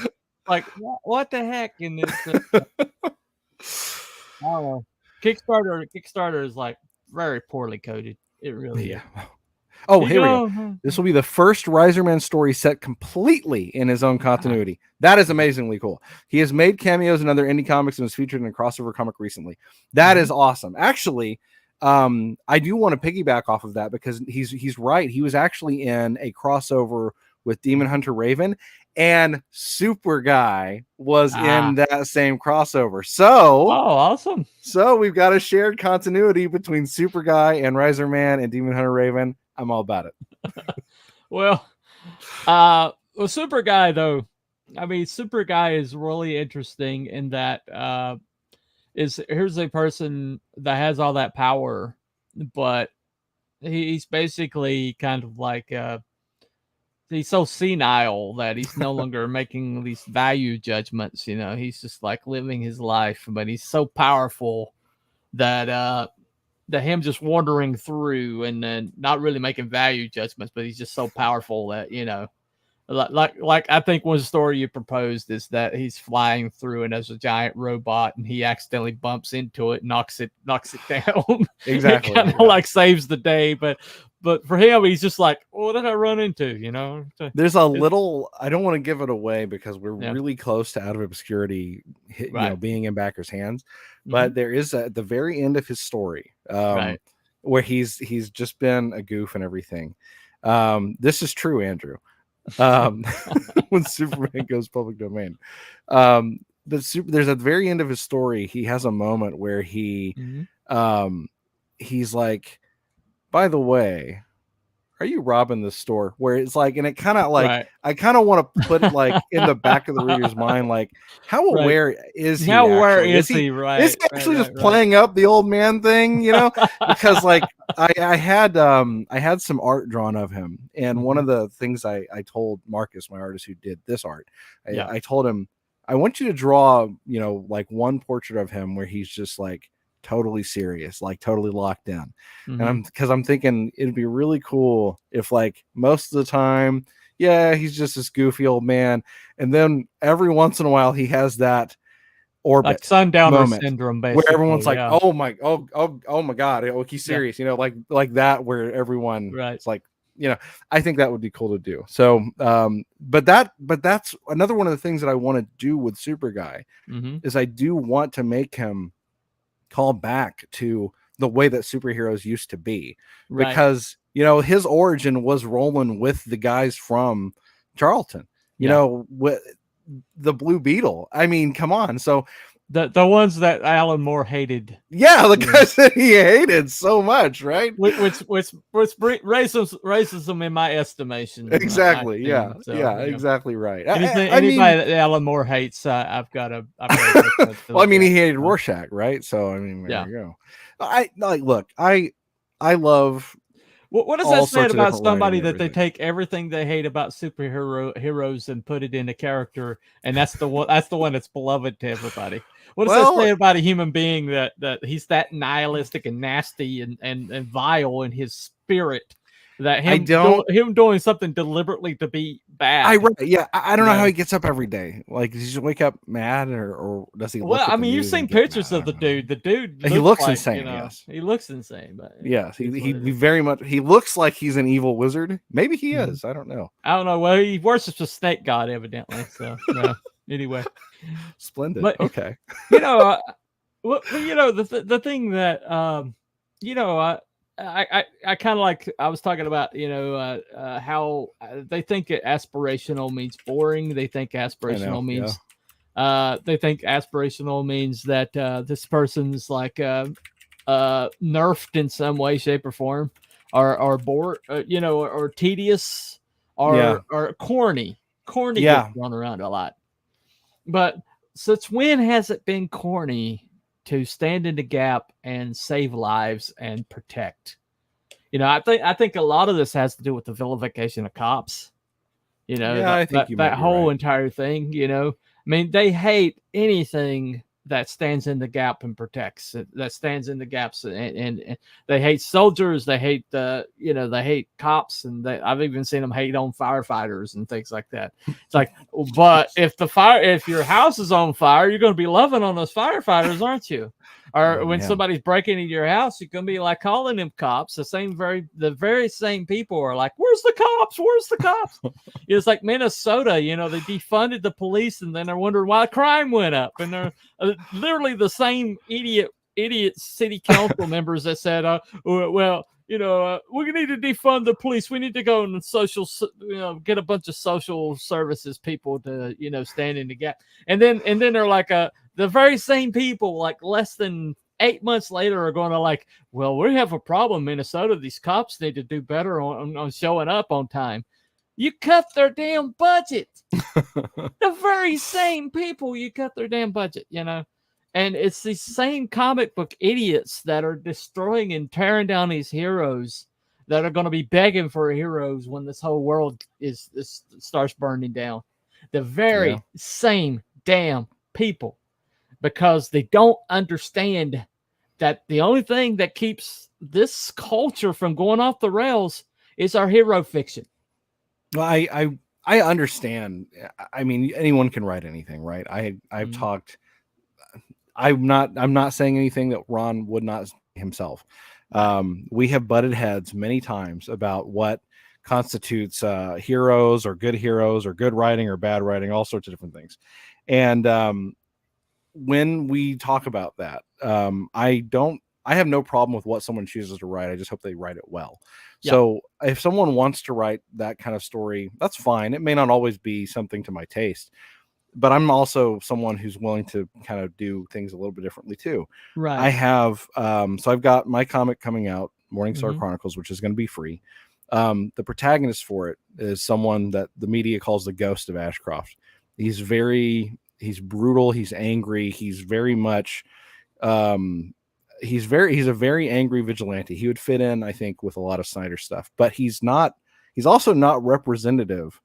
Like, what the heck? In this, I don't know. Kickstarter is like very poorly coded. It really is. Oh, here we go. This will be the first Riserman story set completely in his own continuity. That is amazingly cool. He has made cameos in other indie comics and was featured in a crossover comic recently. That is awesome. Actually, I do want to piggyback off of that because he's right. He was actually in a crossover with Demon Hunter Raven, and Super Guy was in that same crossover. So, awesome. So we've got a shared continuity between Super Guy and Riserman and Demon Hunter Raven. I'm all about it. Well, Super Guy though. I mean, Super Guy is really interesting in that here's a person that has all that power, but he's basically kind of like he's so senile that he's no longer making these value judgments. He's just like living his life, but he's so powerful that him just wandering through and then not really making value judgments, but he's just so powerful that, like I think one story you proposed is that he's flying through and there's a giant robot and he accidentally bumps into it, knocks it down. Exactly. It kind of like saves the day, but for him, he's just like, what did I run into? There's a little, I don't want to give it away because we're really close to Out of Obscurity, being in backers' hands. But there is at the very end of his story, where he's just been a goof and everything. This is true, Andrew. When Superman goes public domain, there's at the very end of his story, he has a moment where he's like, by the way, are you robbing the store? Where it's like, and it kind of like, I kind of want to put it like in the back of the reader's mind, like, how aware is he? How aware is he? Right. Is he actually just playing up the old man thing, Because like I had some art drawn of him, and one of the things I told Marcus, my artist who did this art, I told him, I want you to draw, like one portrait of him where he's just like totally serious, like totally locked in. And I'm thinking it'd be really cool if like most of the time, he's just this goofy old man, and then every once in a while he has that orbit, like Sundowner syndrome, basically, where everyone's like, oh my god, he's serious, like that, where everyone it's like, I think that would be cool to do. So but that's another one of the things that I want to do with Super Guy, is I do want to make him call back to the way that superheroes used to be, because his origin was rolling with the guys from Charlton, with the Blue Beetle. I mean, come on. So the ones that Alan Moore hated, the guys that he hated so much, right? Which racism in my estimation. Exactly. Exactly right. Anybody that Alan Moore hates, I've got to. Well, I mean, he hated Rorschach, right? So I mean, there you go. I love What does all that say sorts of about different somebody writing and that they everything. take everything they hate about heroes and put it in a character, and that's the one that's beloved to everybody? What does that Well, say about a human being that he's that nihilistic and nasty and vile in his spirit that I him don't. him doing something deliberately to be bad? I don't know how No. he gets up every day. Like, does he just wake up mad, or does he look Well, at I the mean, you've news and seen get pictures mad? of the dude. The dude He looks looks like, insane. Yes, he looks insane, but yes, it's what he it is. very much. He looks like he's an evil wizard. Maybe he Mhm. is. I don't know. I don't know. Well, he worships a snake god, evidently. So, no. Anyway, Splendid. but Okay. you know, well, you know, the thing that you know, I kind of like I was talking about, you know, how they think aspirational means boring. They think I know. aspirational Yeah. means that this person's like nerfed in some way, shape, or form, or bored, you know, or tedious, Yeah. or corny. Corny gets Yeah. thrown around a lot. But since when has it been corny to stand in the gap and save lives and protect? You know, I think a lot of this has to do with the vilification of cops. You know, Yeah. I think you might that be whole right. entire thing, you know. I mean, they hate anything that stands in the gap and protects, that stands in the gaps, and they hate soldiers, they hate you know, they hate cops, and I've even seen them hate on firefighters and things like that. It's like, but if your house is on fire, you're going to be loving on those firefighters, aren't you? Or Oh, when man. somebody's breaking into your house, you're gonna be like calling them cops. The very same people are like, "Where's the cops? Where's the cops?" It's like Minnesota. You know, they defunded the police, and then they're wondering why crime went up. And they're literally the same idiot city council members that said, "Well, you know, we need to defund the police. We need to go and get a bunch of social services people to, you know, stand in the gap." And then they're like, the very same people, like less than 8 months later, are going to like, "Well, we have a problem, Minnesota. These cops need to do better on showing up on time." You cut their damn budget. The very same people, you cut their damn budget, you know. And it's these same comic book idiots that are destroying and tearing down these heroes that are going to be begging for heroes when this whole world starts burning down. The very same damn people, because they don't understand that the only thing that keeps this culture from going off the rails is our hero fiction. Well, I understand. I mean, anyone can write anything, right? I've talked. I'm not saying anything that Ron would not say himself. We have butted heads many times about what constitutes heroes or good writing or bad writing, all sorts of different things. And when we talk about that, I have no problem with what someone chooses to write. I just hope they write it well. Yeah. So if someone wants to write that kind of story, that's fine. It may not always be something to my taste, but I'm also someone who's willing to kind of do things a little bit differently too. Right. I have, so I've got my comic coming out, Morningstar Chronicles, which is going to be free. The protagonist for it is someone that the media calls the ghost of Ashcroft. He's brutal. He's angry. He's very much, he's a very angry vigilante. He would fit in, I think, with a lot of Snyder stuff, but he's also not representative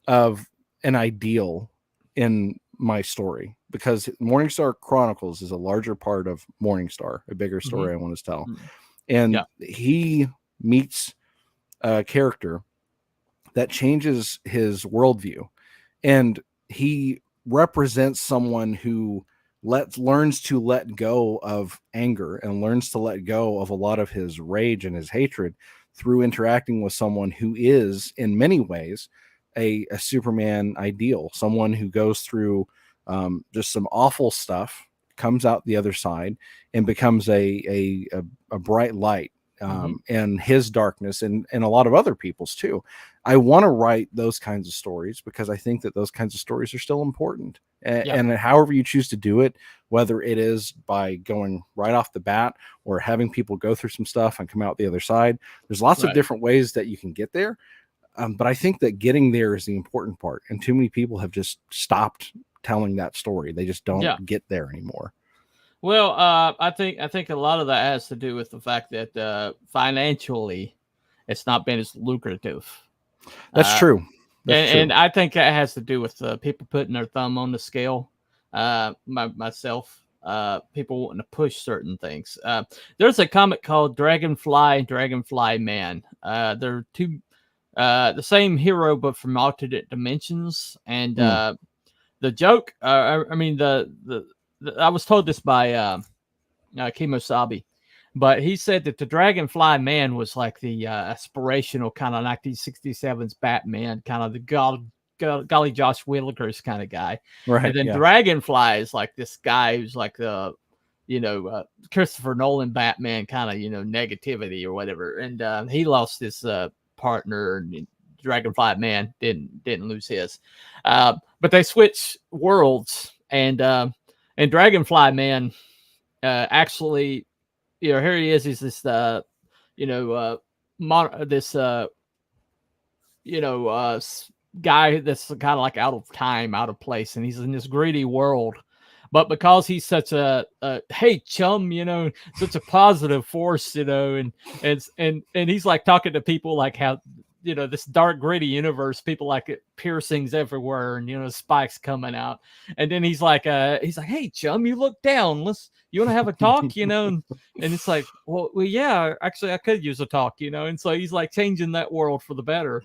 of an ideal in my story, because Morningstar Chronicles is a larger part of Morningstar, a bigger story I want to tell. And he meets a character that changes his worldview, and he represents someone who learns to let go of anger and learns to let go of a lot of his rage and his hatred through interacting with someone who is in many ways a Superman ideal, someone who goes through just some awful stuff, comes out the other side, and becomes a bright light and his darkness and a lot of other people's too. I want to write those kinds of stories because I think that those kinds of stories are still important. And however you choose to do it, whether it is by going right off the bat or having people go through some stuff and come out the other side, there's lots of different ways that you can get there. But I think that getting there is the important part. And too many people have just stopped telling that story. They just don't get there anymore. Well, I think a lot of that has to do with the fact that financially, it's not been as lucrative. That's true. And I think that has to do with people putting their thumb on the scale. Myself, people wanting to push certain things. There's a comic called Dragonfly Man. They're two, the same hero, but from alternate dimensions. And the joke, I was told this by Kimosabi, but he said that the Dragonfly Man was like the aspirational kind of 1967's Batman, kind of the golly Josh Willikers kind of guy. Right. And then Dragonfly is like this guy who's like the, Christopher Nolan Batman kind of, negativity or whatever. And he lost his partner, and Dragonfly Man didn't lose his. But they switch worlds, and Dragonfly Man actually, here he is. He's this, guy that's kind of like out of time, out of place, and he's in this greedy world. But because he's such a hey chum, such a positive force, and he's like talking to people like how, this dark gritty universe, people like it, piercings everywhere, and spikes coming out. And then he's like, hey chum, you look down. You want to have a talk, and it's like, well, yeah, actually I could use a talk, and so he's like changing that world for the better.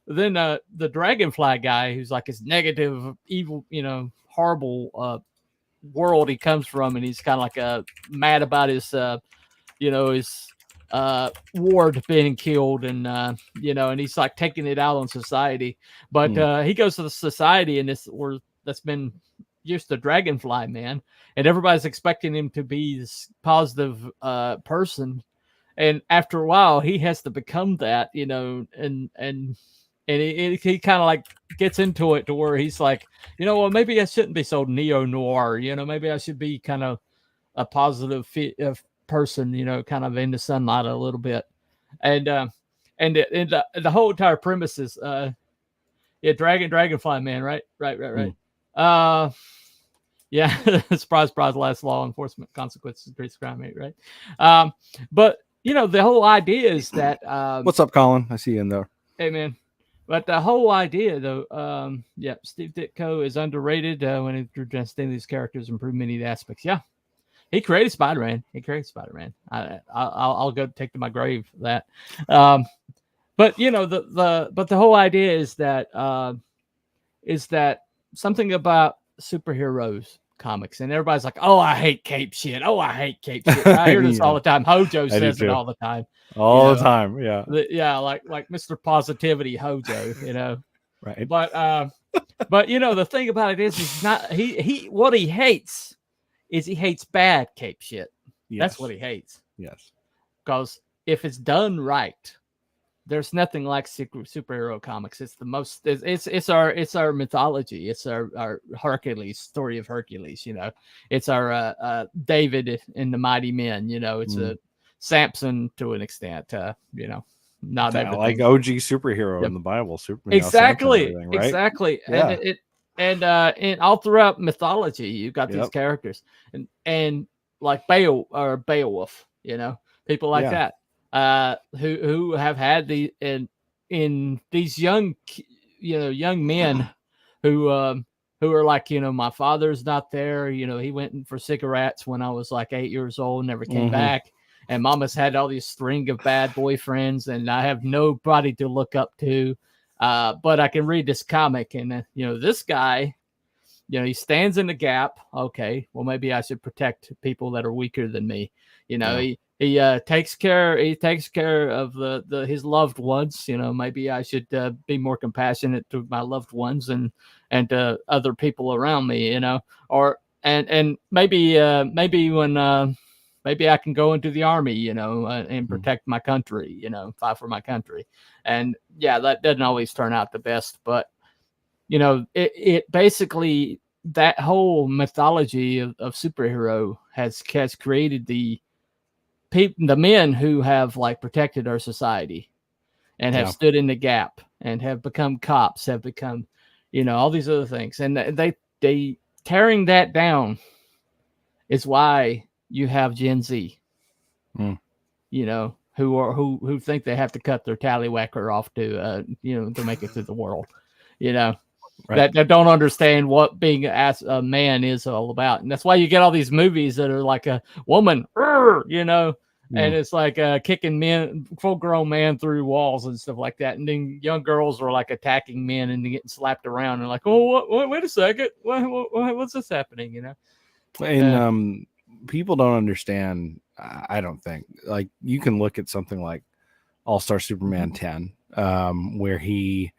Then the Dragonfly guy, who's like his negative, evil, horrible world he comes from, and he's kind of like mad about his ward being killed, and and he's like taking it out on society. But he goes to the society, and that's been used to Dragonfly Man, and everybody's expecting him to be this positive person, and after a while he has to become that, and he kind of like gets into it to where he's like, well, maybe I shouldn't be so neo-noir, maybe I should be kind of a positive person, kind of in the sunlight a little bit. And the whole entire premise is Dragonfly Man, right. Yeah, surprise, last law enforcement consequences, great crime rate, right? But the whole idea is that what's up, Colin? I see you in there. Hey man. But the whole idea, though, Steve Ditko is underrated when he drew these characters, improved many aspects. Yeah, he created Spider-Man. I'll go take to my grave that. But the whole idea is that something about superheroes comics, and everybody's like, oh, I hate cape shit. I hear this all the time. Hojo says it all the time. All the time, yeah. Like Mr. Positivity Hojo, Right. But the thing about it is he's not what he hates is he hates bad cape shit. Yes. That's what he hates. Yes. Because if it's done right, there's nothing like superhero comics. It's the most. It's our mythology. It's our Hercules story of Hercules. It's our David and the Mighty Men. It's a Samson to an extent. Not everything. Like OG superhero in the Bible. Exactly. Right? Exactly. Yeah. And all throughout mythology, you've got these characters, and like Beowulf. People like that. Who have had in these young men who are like, my father's not there. He went for cigarettes when I was like 8 years old, never came back. And mama's had all these string of bad boyfriends, and I have nobody to look up to. But I can read this comic, and this guy, he stands in the gap. Okay, well, maybe I should protect people that are weaker than me. He takes care of his loved ones. Maybe I should be more compassionate to my loved ones and to other people around me. Or maybe when maybe I can go into the army, and protect my country. Fight for my country. And that doesn't always turn out the best, but it basically, that whole mythology of superhero has created the men who have like protected our society and have stood in the gap and have become cops, have become, all these other things. And they tearing that down is why you have Gen Z, who think they have to cut their tallywhacker off to to make it through the world, Right. that don't understand what being as a man is all about. And that's why you get all these movies that are like a woman, and it's like kicking men, full grown man through walls and stuff like that. And then young girls are like attacking men and getting slapped around and like, oh, wait a second. What's this happening? And people don't understand. I don't think, like, you can look at something like All-Star Superman 10, where he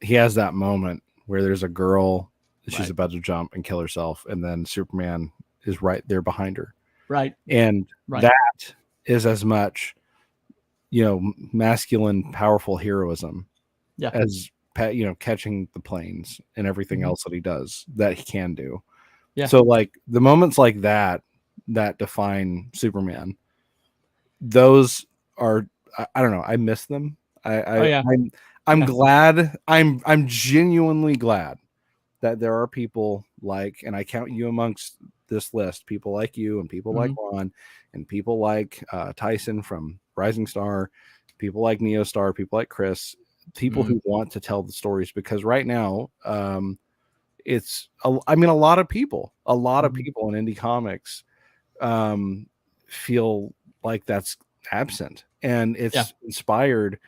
has that moment where there's a girl, she's about to jump and kill herself, and then Superman is right there behind her. Right. And that is as much, masculine, powerful heroism as, catching the planes and everything else that he does that he can do. Yeah. So like the moments like that define Superman, those are, I don't know, I miss them. I'm glad, I'm genuinely glad that there are people like, and I count you amongst this list, people like you and people like Ron and people like Tyson from Rising Star, people like Neostar, people like Chris, people who want to tell the stories, because right now it's a lot of people in indie comics feel like that's absent, and it's inspired.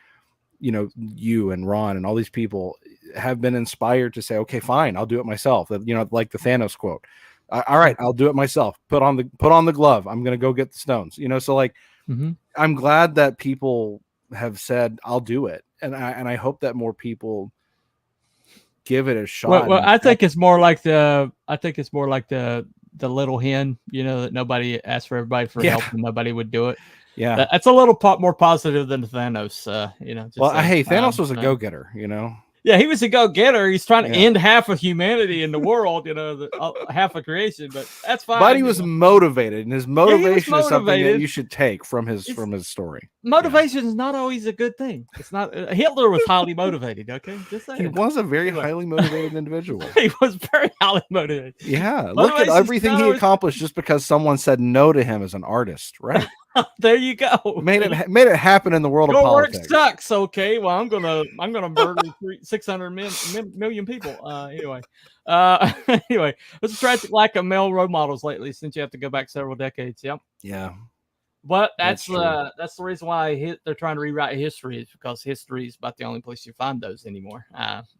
You and Ron and all these people have been inspired to say, okay, fine, I'll do it myself. Like the Thanos quote. All right, I'll do it myself. Put on the glove. I'm going to go get the stones. So like, I'm glad that people have said, I'll do it. And I hope that more people give it a shot. Well, I think it's more like the little hen, that nobody asked for everybody for help and nobody would do it. Yeah. That's a little more positive than Thanos, Thanos was a go-getter, Yeah, he was a go-getter. He's trying to end half of humanity in the world, half of creation, but that's fine. But he was motivated, and his motivation is something that you should take from his story. Motivation is not always a good thing. It's not. Hitler was highly motivated, okay? Just saying. He was a very highly motivated individual. He was very highly motivated. Yeah, look at everything he accomplished just because someone said no to him as an artist, right? There you go. Made it happen in the world of politics. Your work sucks. Okay, well, I'm gonna murder 600 million people. Anyway, there's a tragic lack of male role models lately, since you have to go back several decades. Yep. Yeah. But that's the reason why they're trying to rewrite history, is because history is about the only place you find those anymore.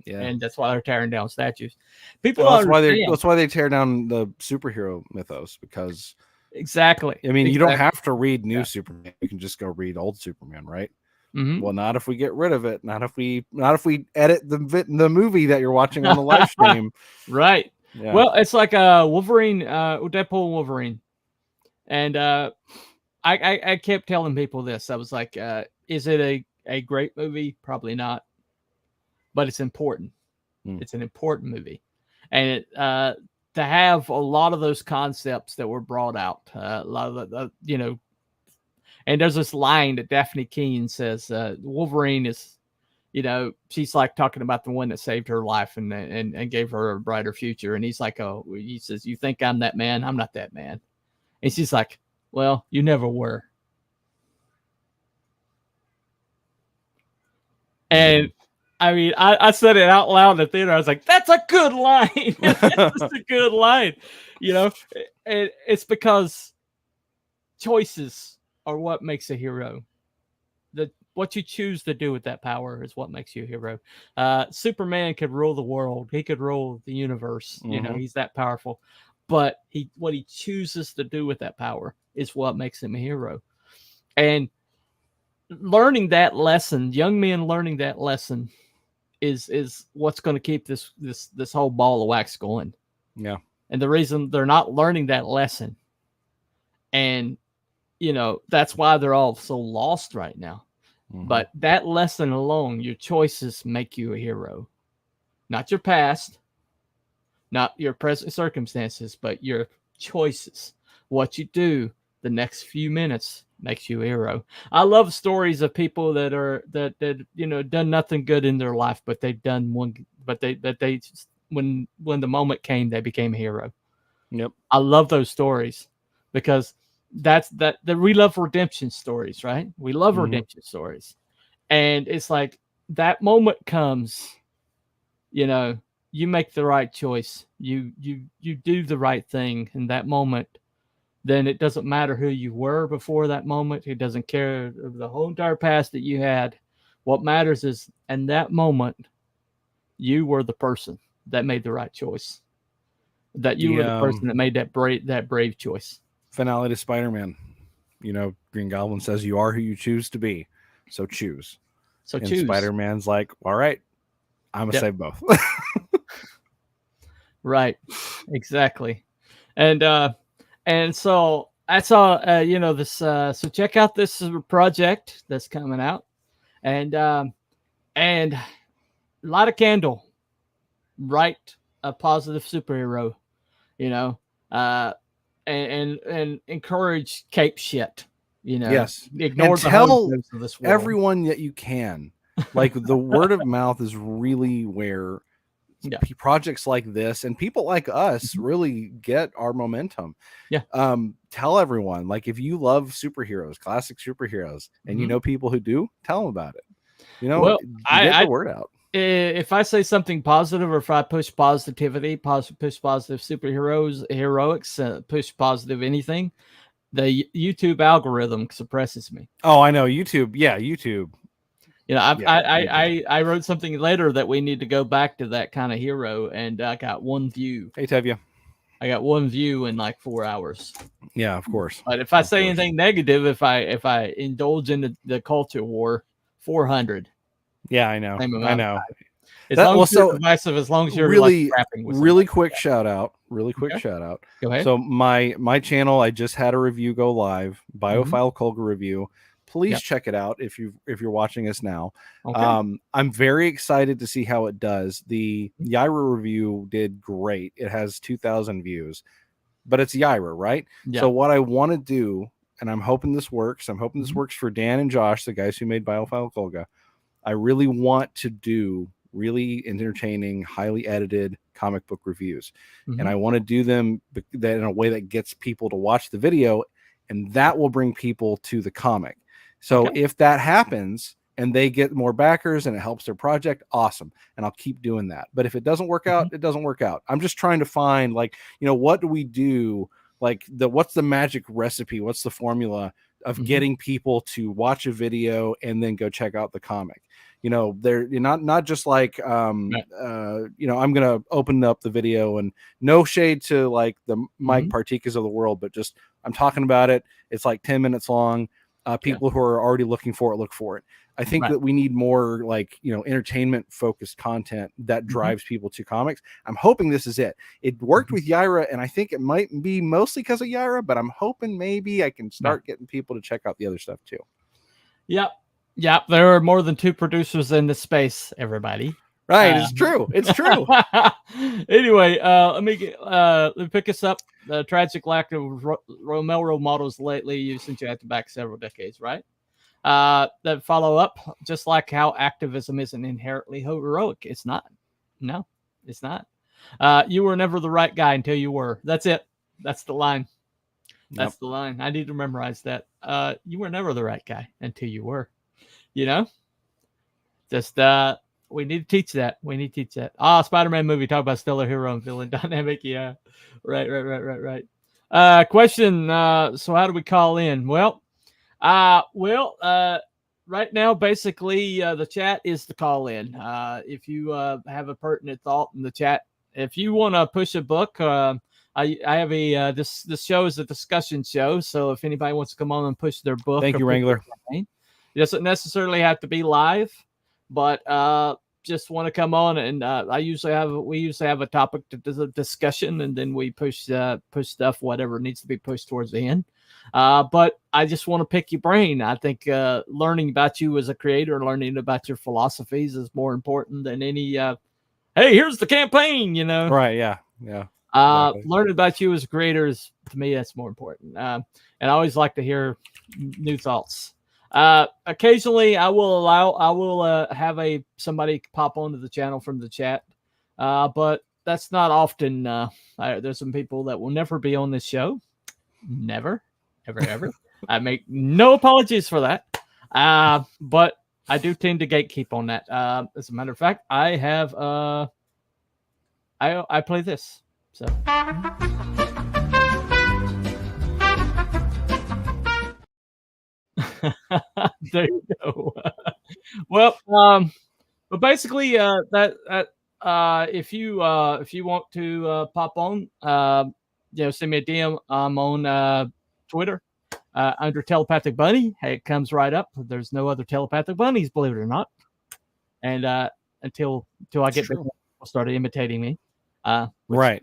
And that's why they're tearing down statues. That's why they tear down the superhero mythos, because. Exactly. I mean, you don't have to read new Superman. You can just go read old Superman, right? Well, not if we get rid of it. Not if we edit the movie that you're watching on the live stream. Right. Yeah. Well, it's like Wolverine, Deadpool and Wolverine. And I kept telling people this. I was like, is it a great movie? Probably not. But it's important. It's an important movie. And to have a lot of those concepts that were brought out, a lot of the and there's this line that Daphne Keene says, Wolverine is, she's like talking about the one that saved her life and gave her a brighter future. And he's like, he says, you think I'm that man? I'm not that man. And she's like, well, you never were. And I mean, I said it out loud in the theater. I was like, that's a good line. That's just a good line. And it's because choices are what makes a hero. What you choose to do with that power is what makes you a hero. Superman could rule the world. He could rule the universe. He's that powerful. But what he chooses to do with that power is what makes him a hero. And learning that lesson, young men learning that lesson, is what's going to keep this whole ball of wax going. Yeah. And the reason they're not learning that lesson, and that's why they're all so lost right now. But that lesson alone, your choices make you a hero. Not your past, not your present circumstances, but your choices. What you do the next few minutes makes you a hero. I love stories of people that done nothing good in their life, but they've done one. But they when the moment came, they became a hero. Yep. I love those stories because we love redemption stories, right? We love Mhm. redemption stories. And it's like that moment comes, you know, you make the right choice. You do the right thing in that moment. Then it doesn't matter who you were before that moment. It doesn't care the whole entire past that you had. What matters is in that moment, you were the person that made the right choice. That you were the person that made that brave choice. Finale to Spider-Man. You know, Green Goblin says you are who you choose to be. So choose. So and choose. Spider-Man's like, all right, I'm gonna say both. Right. Exactly. And so that's all, you know, this, so check out this project that's coming out, and a lot of candle, write a positive superhero, you know, and encourage cape shit, you know, Yes. ignore And the tell hosers of this world. everyone that you can. Like the word of mouth is really where projects like this and people like us really get our momentum. Yeah. Tell everyone, like if you love superheroes, classic superheroes, and you know people who do, tell them about it. You know, Well, get the word out. If I say something positive, or if I push positivity, push positive superheroes, heroics, push positive anything, the YouTube algorithm suppresses me. Oh, I know. YouTube. Yeah, YouTube. You know, I wrote something later that we need to go back to that kind of hero, and I got one view. Hey, Tevya. I got one view in like 4 hours. Yeah, of course. But if I say anything negative, if I indulge in the culture war, 400. Yeah, I know. I know. As long as you're divisive, as long as you're really, like rapping with really somebody. quick shout out. Really quick shout out. Go ahead. So my channel, I just had a review go live, Biophile Kolga review. Please check it out if you're watching us now. Okay. I'm very excited to see how it does. The Yaira review did great. It has 2,000 views, but it's Yaira, right? Yeah. So what I want to do, and I'm hoping this works. I'm hoping this works for Dan and Josh, the guys who made Biophile Kolga. I really want to do really entertaining, highly edited comic book reviews. And I want to do them that in a way that gets people to watch the video, and that will bring people to the comic. So if that happens and they get more backers and it helps their project, awesome. And I'll keep doing that. But if it doesn't work out, it doesn't work out. I'm just trying to find, like, you know, what do we do? Like what's the magic recipe? What's the formula of getting people to watch a video and then go check out the comic? You know, they're not just like, you know, I'm going to open up the video, and no shade to like the Mike Partikas of the world, but just I'm talking about it. It's like 10 minutes long. People who are already looking for it, look for it. I think that we need more, like, you know, entertainment focused content that drives people to comics. I'm hoping this is it. It worked with Yaira, and I think it might be mostly because of Yaira, but I'm hoping maybe I can start getting people to check out the other stuff too. Yep. There are more than 2 producers in this space, everybody. Right. It's true. It's true. Anyway, let me pick us up. The tragic lack of role models lately, since you had to back several decades, right? That follow up, just like how activism isn't inherently heroic. It's not. No, it's not. You were never the right guy until you were. That's it. That's the line. That's the line. I need to memorize that. You were never the right guy until you were. You know? Just we need to teach that. We need to teach that. Spider-Man movie, talk about stellar hero and villain dynamic. Yeah. Right. Question. So how do we call in? Well, right now, basically, the chat is the call in. If you have a pertinent thought in the chat, if you want to push a book, I have a this show is a discussion show. So if anybody wants to come on and push their book, thank you, Wrangler. It doesn't necessarily have to be live, but just want to come on, and we usually have a topic to discussion, and then we push stuff, whatever needs to be pushed towards the end. But I just want to pick your brain. I think learning about you as a creator, learning about your philosophies is more important than any hey, here's the campaign, you know. Right, yeah. Exactly. Learning about you as a creator is, to me, that's more important. And I always like to hear new thoughts. Occasionally I will have somebody pop onto the channel from the chat. But that's not often. There's some people that will never be on this show. Never. ever. I make no apologies for that. But I do tend to gatekeep on that. As a matter of fact, I have I play this. So there you go. Well, but basically, if you want to pop on, send me a DM. I'm on Twitter under Telepathic Bunny. Hey, it comes right up. There's no other Telepathic Bunnies, believe it or not. And until I get people started imitating me, right.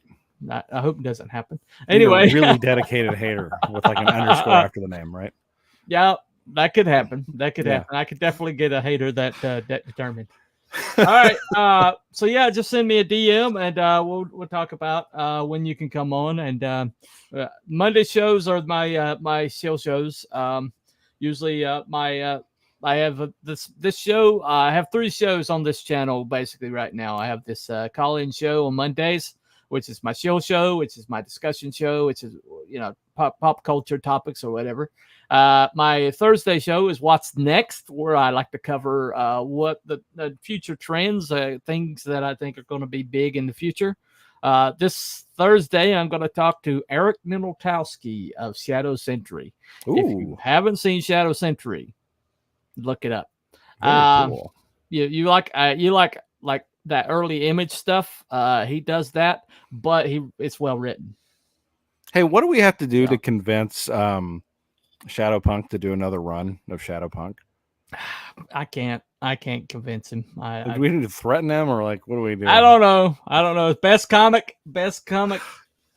I hope it doesn't happen. Anyway, you're a really dedicated hater with like an underscore after the name, right? Yeah, that could happen. That could happen. I could definitely get a hater that determined. All right. So yeah, just send me a DM and we'll talk about when you can come on. And Monday shows are my shows. Usually I have this show. I have 3 shows on this channel basically right now. I have this call-in show on Mondays, which is my show, which is my discussion show, which is pop culture topics or whatever. My Thursday show is What's Next, where I like to cover what the future trends, things that I think are going to be big in the future. This Thursday, I'm going to talk to Eric Minoltowski of Shadow Sentry. Ooh. If you haven't seen Shadow Sentry, look it up. Cool. You like that early image stuff. He does that, but it's well written. Hey, what do we have to do to convince Shadowpunk to do another run of Shadowpunk? I can't convince him. Do we need to threaten him, or like what do we do? I don't know. Best comic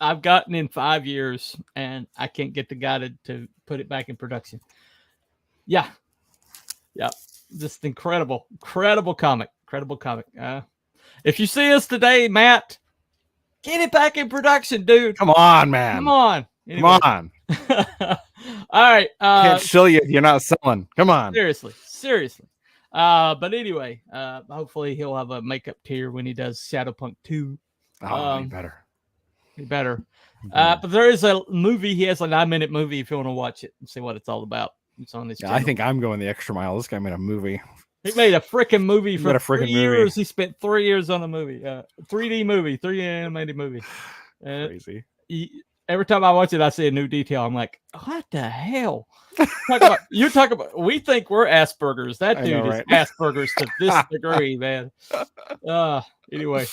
I've gotten in 5 years, and I can't get the guy to put it back in production. Yeah. Just incredible comic. If you see us today, Matt, get it back in production, dude. Come on, man. Come on. Anyway. Come on. All right. Can't show you if you're not selling. Come on. Seriously. But anyway, hopefully he'll have a makeup tier when he does Shadowpunk 2. Oh, he better. But there is a movie. He has a 9-minute movie if you want to watch it and see what it's all about. It's on this channel. I think I'm going the extra mile. This guy made a movie. He made a freaking movie for 3 years. Movie. He spent 3 years on a movie, 3D movie, 3D animated movie. Crazy. Every time I watch it, I see a new detail. I'm like, what the hell? You're talking about. We think we're Asperger's. That dude is Asperger's to this degree, man. Anyway,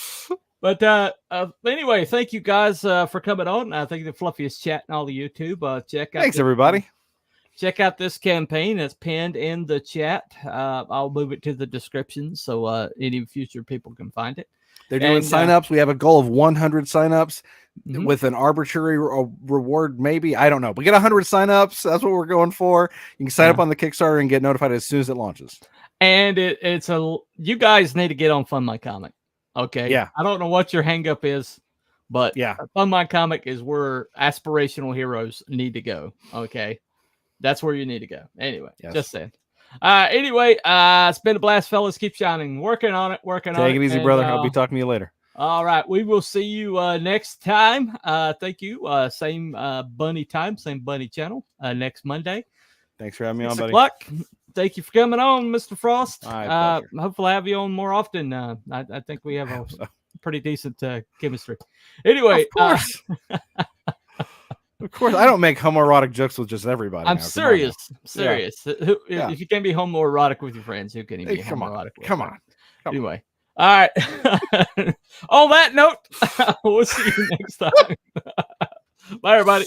but anyway, thank you guys for coming on. I think the fluffiest chat in all the YouTube. Check out. Thanks, everybody. Check out this campaign. It's pinned in the chat. I'll move it to the description so any future people can find it. They're doing signups. We have a goal of 100 signups with an arbitrary reward, maybe. I don't know. We get 100 signups. That's what we're going for. You can sign up on the Kickstarter and get notified as soon as it launches. And you guys need to get on Fund My Comic. Okay. Yeah. I don't know what your hang up is, but Fund My Comic is where aspirational heroes need to go. Okay. That's where you need to go. Anyway, just saying. Anyway, it's been a blast, fellas. Keep shining. Working on it. Take it easy, brother. I'll be talking to you later. All right. We will see you next time. Thank you. Same bunny time, same bunny channel next Monday. Thanks for having me on, buddy. Thank you for coming on, Mr. Frost. Hopefully I'll have you on more often. I think we have a pretty decent chemistry. Anyway. Of course. Of course, I don't make homoerotic jokes with just everybody. I'm serious. If you can't be homoerotic with your friends, who can you be homoerotic with? Come on. Anyway. All right. On that note, we'll see you next time. Bye, everybody.